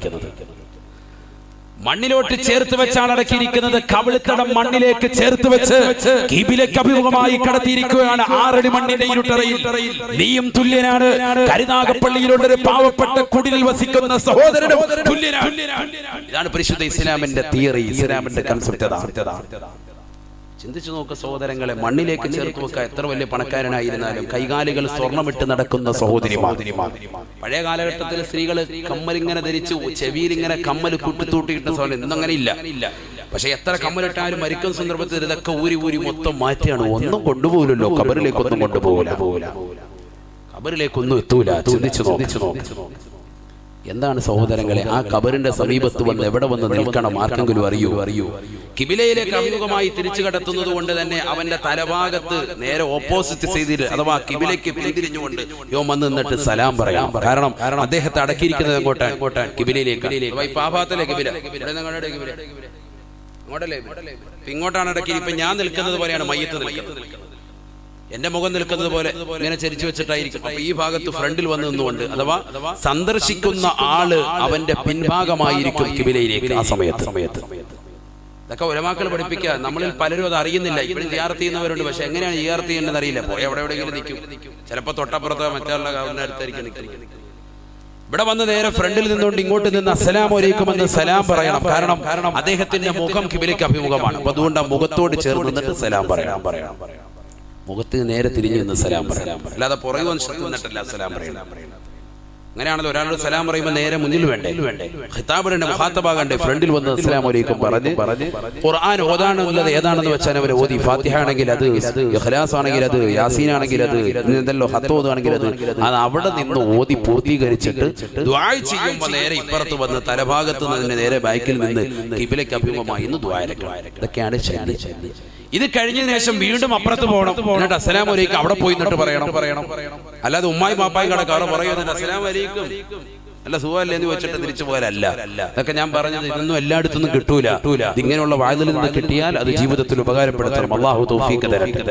മണ്ണിലോട്ട് ചേർത്ത് വെച്ചാണ് അടക്കിയിരിക്കുന്നത്. കവിളിത്തടം മണ്ണിലേക്ക് ചേർത്ത് വെച്ച് ഖിബിലയ്ക്ക് അഭിമുഖമായി കടത്തിയിരിക്കുകയാണ്. 6 അടി മണ്ണിന്റെ ഇരുട്ടറയിൽ നീയും തുല്യനാണ്. കരുനാഗപ്പള്ളിയിലുള്ള ഒരു പാവപ്പെട്ട കുടിലിൽ വസിക്കുന്ന സഹോദരനും തുല്യനാണ്. ഇതാണ് പരിശുദ്ധ ഇസ്ലാമിന്റെ തിയറി, ഇസ്ലാമിന്റെ കൺസെപ്റ്റ്. ചിന്തിച്ചു നോക്ക് സഹോദരങ്ങളെ, മണ്ണിലേക്ക് ചേർത്ത് വെക്കുക. എത്ര വലിയ പണക്കാരനായിരുന്നാലും കൈകാലുകൾ സ്വർണ്ണമിട്ട് നടക്കുന്ന സഹോദരിമാർ. പഴയ കാലഘട്ടത്തിൽ സ്ത്രീകൾ കമ്മലിങ്ങനെ ധരിച്ചു, ചെവിയിലിങ്ങനെ കമ്മൽ കൂട്ടിത്തൂട്ടിയിട്ട സഹോദരൻ. ഇന്നങ്ങനെ ഇല്ല. പക്ഷെ എത്ര കമ്മലിട്ടാലും മരിക്കുന്ന സന്ദർഭത്തിൽ ഇതൊക്കെ ഊരി മൊത്തം മാറ്റിയാണ്. ഒന്നും കൊണ്ടുപോകില്ലല്ലോ, ഖബറിലേക്കൊന്നും കൊണ്ടുപോകില്ല. ഖബറിലേക്കൊന്നും എത്തൂല. ചിന്തിച്ചു നോക്ക്. എന്താണ് സഹോദരങ്ങളെ, ആ ഖബറിന്റെ സമീപത്ത് വന്ന് എവിടെ വന്ന് നിൽക്കണം ആർക്കെങ്കിലും അറിയൂ? ഖിബിലയിലേക്ക് അഭിമുഖമായി തിരിച്ചു കടത്തുന്നത് കൊണ്ട് തന്നെ അവന്റെ തലഭാഗത്ത് നേരെ ഓപ്പോസിറ്റ് ചെയ്തിട്ട്, അഥവാ ഖിബിലയ്ക്ക് പിന്തിരിഞ്ഞുകൊണ്ട് വന്ന് നിന്നിട്ട് സലാം പറയാം. കാരണം അദ്ദേഹത്തെ അടക്കിയിരിക്കുന്നത് എങ്ങോട്ടാണ്? ഖിബിലയിലേക്ക്. ഇങ്ങോട്ടാണ് അടക്കി. ഇപ്പൊ ഞാൻ നിൽക്കുന്നത് പോലെയാണ് മയ്യത്ത് നിൽക്കുന്നത്. എന്റെ മുഖം നിൽക്കുന്നത് പോലെ ഇങ്ങനെ ചരിച്ചു വെച്ചിട്ടായിരിക്കും. അപ്പൊ ഈ ഭാഗത്ത് ഫ്രണ്ടിൽ വന്ന് നിന്നുകൊണ്ട്, അഥവാ സന്ദർശിക്കുന്ന ആള് അവന്റെ പിൻഭാഗമായിരിക്കും ഖിബിലയിലേക്ക് ആ സമയത്ത്. ഇതൊക്കെ ഉലമാക്കൾ പഠിപ്പിക്കുക. നമ്മളിൽ പലരും അത് അറിയുന്നില്ല. ഇപ്പോഴും സിയാറത്ത് ചെയ്യുന്നവരുണ്ട്, പക്ഷെ എങ്ങനെയാണ് സിയാറത്ത് ചെയ്യുന്നത് അറിയില്ല. പോയി എവിടെയെങ്കിലും നിൽക്കും. ചിലപ്പോൾ തൊട്ടപ്പുറത്തോ മറ്റുള്ള ഖബറിന്റെ അടുത്തായിരിക്കും നിൽക്കുന്നത്. ഇവിടെ വന്ന് നേരെ ഫ്രണ്ടിൽ നിന്നുകൊണ്ട് ഇങ്ങോട്ട് നിന്ന് അസ്സലാമു അലൈക്കും എന്ന് സലാം പറയണം. കാരണം അദ്ദേഹത്തിന്റെ മുഖം ഖിബിലയ്ക്ക് അഭിമുഖമാണ്. അപ്പൊ അതുകൊണ്ട് ആ മുഖത്തോട് ചേർന്ന് നിന്നിട്ട് സലാം പറയാം. മുഖത്ത് നേരെ തിരിഞ്ഞു നിന്ന് സലാം പറയാം. അല്ലാതെ പുറകെ നിന്നിട്ടല്ല സലാം പറയണം. അങ്ങനെയാണല്ലോ ഒരാളോട് സലാം പറയുമ്പോൾ നേരെ മുന്നിൽ വേണ്ടേ? ഖിതാബിന്റെ മുഖാത്തബാകണ്ടേ? ഫ്രണ്ടിൽ വന്ന് അസ്സലാമു അലൈക്കും പറഞ്ഞ് ഖുർആൻ ഓതാനുള്ളത് ഏതാണെന്ന് വെച്ചാൽ അവർ ഓതി. ഫാത്തിഹ ആണെങ്കിൽ അത്, ഇഖ്ലാസ് ആണെങ്കിൽ അത്, യാസീൻ ആണെങ്കിൽ അത്, എന്തല്ലോ ഹത്ത് ഓതാണെങ്കിൽ അത് അവിടെ നിന്ന് ഓതി പൂർത്തീകരിച്ചിട്ട് ദുആ ചെയ്യുമ്പോൾ നേരെ ഇപ്പുറത്ത് വന്ന് തലഭാഗത്ത് നിന്ന് നേരെ ബാക്കിൽ നിന്ന് ഖിബിലയ്ക്ക് അഭിമുഖമായി ഇന്ന് ദുആ ഇരക്കണം. ഇതൊക്കെയാണ് ശൈലി. ഇത് കഴിഞ്ഞതിന് ശേഷം വീണ്ടും അപ്പുറത്ത് പോകണം. എന്നിട്ട് അസ്സലാമു അലൈക്കും അവിടെ പോയി എന്നിട്ട് പറയണം. അല്ലാതെ ഉമ്മായി മാപ്പായും കടക്കാറ് പറയുന്നത് അസ്സലാമു അലൈക്കും അല്ല സുഖമല്ലേ എന്ന് വെച്ചിട്ട് തിരിച്ചു പോകാനല്ല. അതൊക്കെ ഞാൻ പറഞ്ഞത് ഇതൊന്നും എല്ലായിടത്തൊന്നും കിട്ടൂല. ഇങ്ങനെയുള്ള വാതിലിൽ നിന്ന് കിട്ടിയാൽ അത് ജീവിതത്തിൽ ഉപകാരപ്പെടുത്തണം. അല്ലാഹു തൗഫീഖ് തരട്ടെ.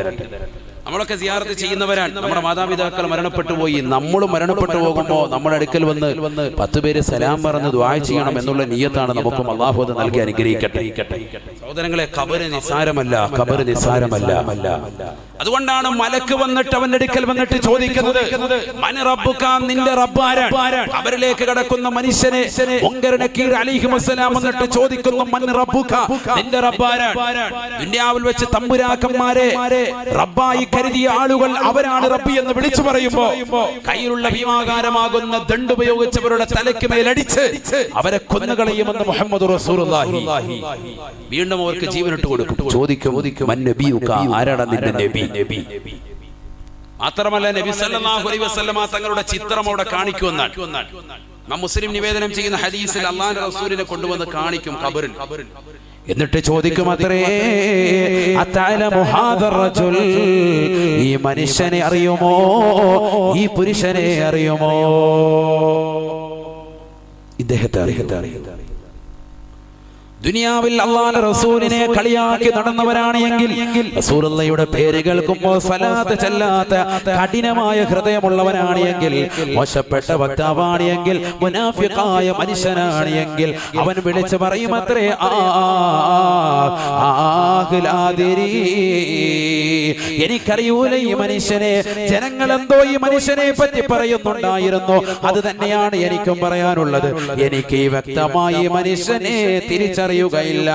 നമ്മളൊക്കെ സിയാറത്ത് ചെയ്യുന്നവരാണ്. നമ്മുടെ മാതാപിതാക്കൾ മരണപ്പെട്ടു പോയി. നമ്മൾ മരണപ്പെട്ടു പോകുമ്പോൾ നമ്മുടെ അടുക്കൽ വന്ന് 10 പേര് സലാം പറഞ്ഞ് ദുആ ചെയ്യണം എന്നുള്ള നിയ്യത്താണ് നമുക്കും. അല്ലാഹു അത് നൽകി അനുഗ്രഹിക്കട്ടെ. സഹോദരങ്ങളെ, ഖബർ നിസ്സാരമല്ല. അതുകൊണ്ടാണ് മലക്ക് വന്നിട്ട് അവന്റെ അടുക്കൽ വന്നിട്ട് ചോദിക്കുന്നത്, മൻ റബ്ബുക, നിന്റെ റബ്ബ് ആരാണ്? ഖബറിലേക്ക് കടക്കുന്ന മനുഷ്യനെ മുൻകർ നക്കീർ അലൈഹി വസല്ലം വന്നിട്ട് ചോദിക്കുന്നു, മൻ റബ്ബുക, നിന്റെ റബ്ബ് ആരാണ്? ദുനിയാവിൽ വെച്ച് തമ്പുരാക്കന്മാരെ റബ്ബായി കരുതിയ ആളുകൾ അവരാണ് റബ്ബി എന്ന് വിളിച്ചു പറയുമ്പോ കയ്യിലുള്ള ഭീമാകാരമാകുന്ന ദണ്ഡ് ഉപയോഗിച്ചവരുടെ തലയ്ക്ക് മേലടിച്ച് അവരെ കൊന്നുകളയുമെന്ന് മുഹമ്മദ് റസൂലുള്ളാഹി വീണ്ടും അവർക്ക് ജീവനിട്ട് കൊടുക്കും. ചോദിക്കും ആരാണ് നിന്റെ നബി? മാത്രമല്ല നബി സല്ലല്ലാഹു അലൈഹി വസല്ലമ തങ്ങളുടെ ചിത്രം അവിടെ കാണിക്കുമെന്നാണ് മുസ്ലിം നിവേദനം ചെയ്യുന്ന ഹദീസിൽ അല്ലാഹുവിന്റെ റസൂലിനെ കൊണ്ടുവന്ന് കാണിക്കും ഖബറിൽ. എന്നിട്ട് ചോദിക്കും അത്രേ ഈ മനുഷ്യനെ അറിയുമോ, ഈ പുരുഷനെ അറിയുമോ? ഇദ്ദേഹത്തെ അറിയുമോ? ദുനിയാവിൽ അല്ലാഹുവിന്റെ റസൂലിനെ കളിയാക്കി നടന്നവരാണ് എങ്കിൽ റസൂലുള്ളാഹിയുടെ പേര് കേൾക്കുമ്പോൾ സ്വലാത്ത് ചൊല്ലാത്ത കഠിനമായ ഹൃദയമുള്ളവനാണ് എങ്കിൽ, മോശപ്പെട്ട വക്താവാണ് എങ്കിൽ, മുനാഫിഖായ മനുഷ്യനാണ് എങ്കിൽ അവൻ വിളിച്ചു പറയും അത്രേ എനിക്കറിയൂല ഈ മനുഷ്യനെ, ജനങ്ങൾ എന്തോ ഈ മനുഷ്യനെ പറ്റി പറയുന്നുണ്ടായിരുന്നു, അത് തന്നെയാണ് എനിക്കും പറയാനുള്ളത്. എനിക്ക് ഈ വ്യക്തമായി മനുഷ്യനെ തിരിച്ചറിയുകയില്ല.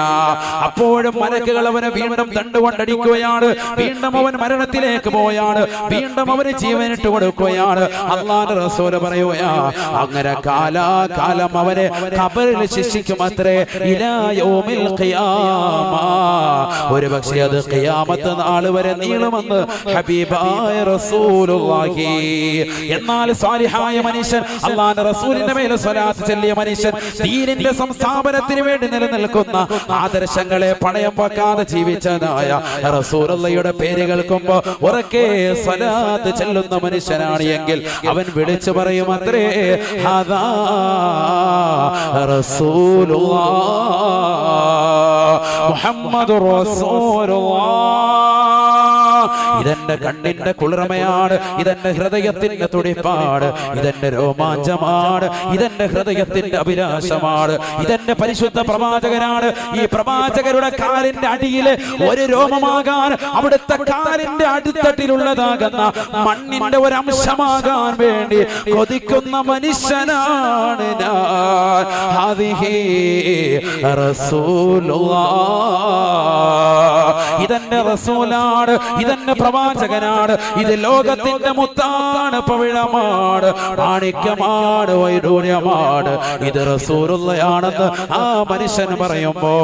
അപ്പോഴും മലക്കുകൾ അവനെ വീണ്ടും തണ്ടുകൊണ്ടടിക്കുകയാണ്, വീണ്ടും അവൻ മരണത്തിലേക്ക് പോയാണ്, വീണ്ടും അവന് ജീവനിട്ട് കൊടുക്കുകയാണ്. അല്ലാഹുവിന്റെ റസൂൽ പറയുകയാ, അങ്ങനെ കാലാകാലം അവനെ ഖബറിൽ ശിക്ഷിക്കുമത്രേ ഇലാ യൗമിൽ ഖിയാമ. ഒരുപക്ഷേ അത് ഖിയാമത്ത് നാൾ വരെ നീളുമെന്ന് ഹബീബായ റസൂലുള്ളാഹി. എന്നാൽ സാലിഹായ മനുഷ്യൻ, അല്ലാഹുവിന്റെ റസൂലിന്റെ മേൽ സ്വലാത്ത് ചൊല്ലിയ മനുഷ്യൻ, ദീനിന്റെ സംസ്ഥാപനത്തിന് വേണ്ടി നിലനിൽക്കുന്ന ആദർശങ്ങളെ പണയം വെക്കാതെ ജീവിച്ചതായ റസൂലുള്ളാഹിയുടെ പേര് കേൾക്കുമ്പോൾ ഉറക്കെ സ്വലാത്ത് ചൊല്ലുന്ന മനുഷ്യനാണ് എങ്കിൽ അവൻ വിളിച്ചു പറയും അത്രേ ഹദാ റസൂലുള്ളാഹ് മുഹമ്മദുർ റസൂലുള്ളാഹ്. ഇതെന്റെ കണ്ണിന്റെ കുളിർമയാണ്, ഇതെന്റെ ഹൃദയത്തിന്റെ തുടിപ്പാട്, ഇതെന്റെ രോമാഞ്ചമാണ്, ഇതെന്റെ ഹൃദയത്തിന്റെ അഭിലാഷമാണ്, ഇതെന്റെ പരിശുദ്ധ പ്രവാചകനാണ്. ഈ പ്രവാചകരുടെ കാലിന്റെ അടിയില് ഒരു രോമമാകാൻ, അവിടുത്തെ കാലിന്റെ അടിത്തട്ടിലുള്ളതാകുന്ന മണ്ണിന്റെ ഒരു അംശമാകാൻ വേണ്ടി കൊതിക്കുന്ന മനുഷ്യനാണ് ഞാൻ. ഹാദിഹി റസൂലുള്ളാഹ്, ഇതെന്റെ റസൂലാണ്, ഇതെന്റെ പ്രവാചകനാണ്, ഇത് ലോകത്തിന്റെ മുത്താണ്, പവിഴമാണ്, മാണിക്യമാണ്, വൈഡൂര്യമാണ്, ഇത് റസൂലുള്ളാഹിയാണെന്ന് ആ മനുഷ്യൻ പറയുമ്പോ,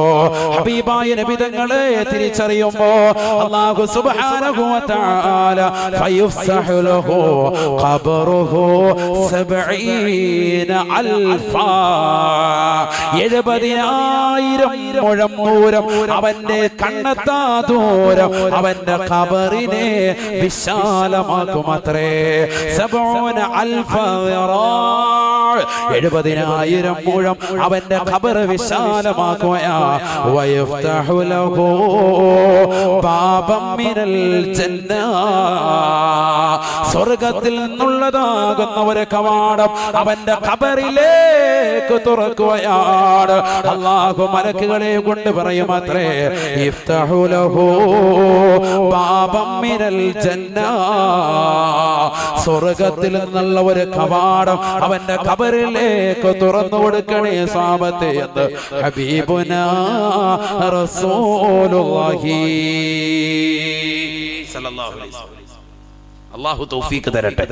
ഹബീബായ നബി തങ്ങളെ തിരിച്ചറിയുമ്പോ അല്ലാഹു സുബ്ഹാനഹു വ തആല ഫയുഫ്സഹു ലഹു ഖബറുഹു 70 അൽഫ 70,000 മുഴം ദൂരം അവന്റെ കണ്ണെത്താ ദൂരം അവന്റെ ഖബറിനെ വിശാലമാക്കുമത്രേ. 70 അൽഫ 70,000 മുഴം അവന്റെ ഖബർ വിശാലമാക്കുകയാ. വയഫ്തഹു ലഹു ബാബം മിനൽ ജന്ന, സ്വർഗ്ഗത്തിൽ നിന്നുള്ളതാകുന്ന ഒരു കവാടം അവന്റെ ഖബറിലേക്ക് തുറക്കുകയാണ്. അല്ലാഹു മലക്കുകളെ കൊണ്ട് പറയും അത്രേ ഇഫ്തഹു ലഹു ബാബം മിനൽ ജന്ന, സ്വർഗ്ഗത്തിൽ നിന്നുള്ള ഒരു കവാടം അവന്റെ ഖബറിലേക്ക് തുറന്നു കൊടുക്കണേ സാബത്തെ എന്ന് ഹബീബുനാ റസൂലുള്ളാഹി സല്ലല്ലാഹു അലൈഹി വസല്ലം. അല്ലാഹു തൗഫീഖ് തരട്ടെ.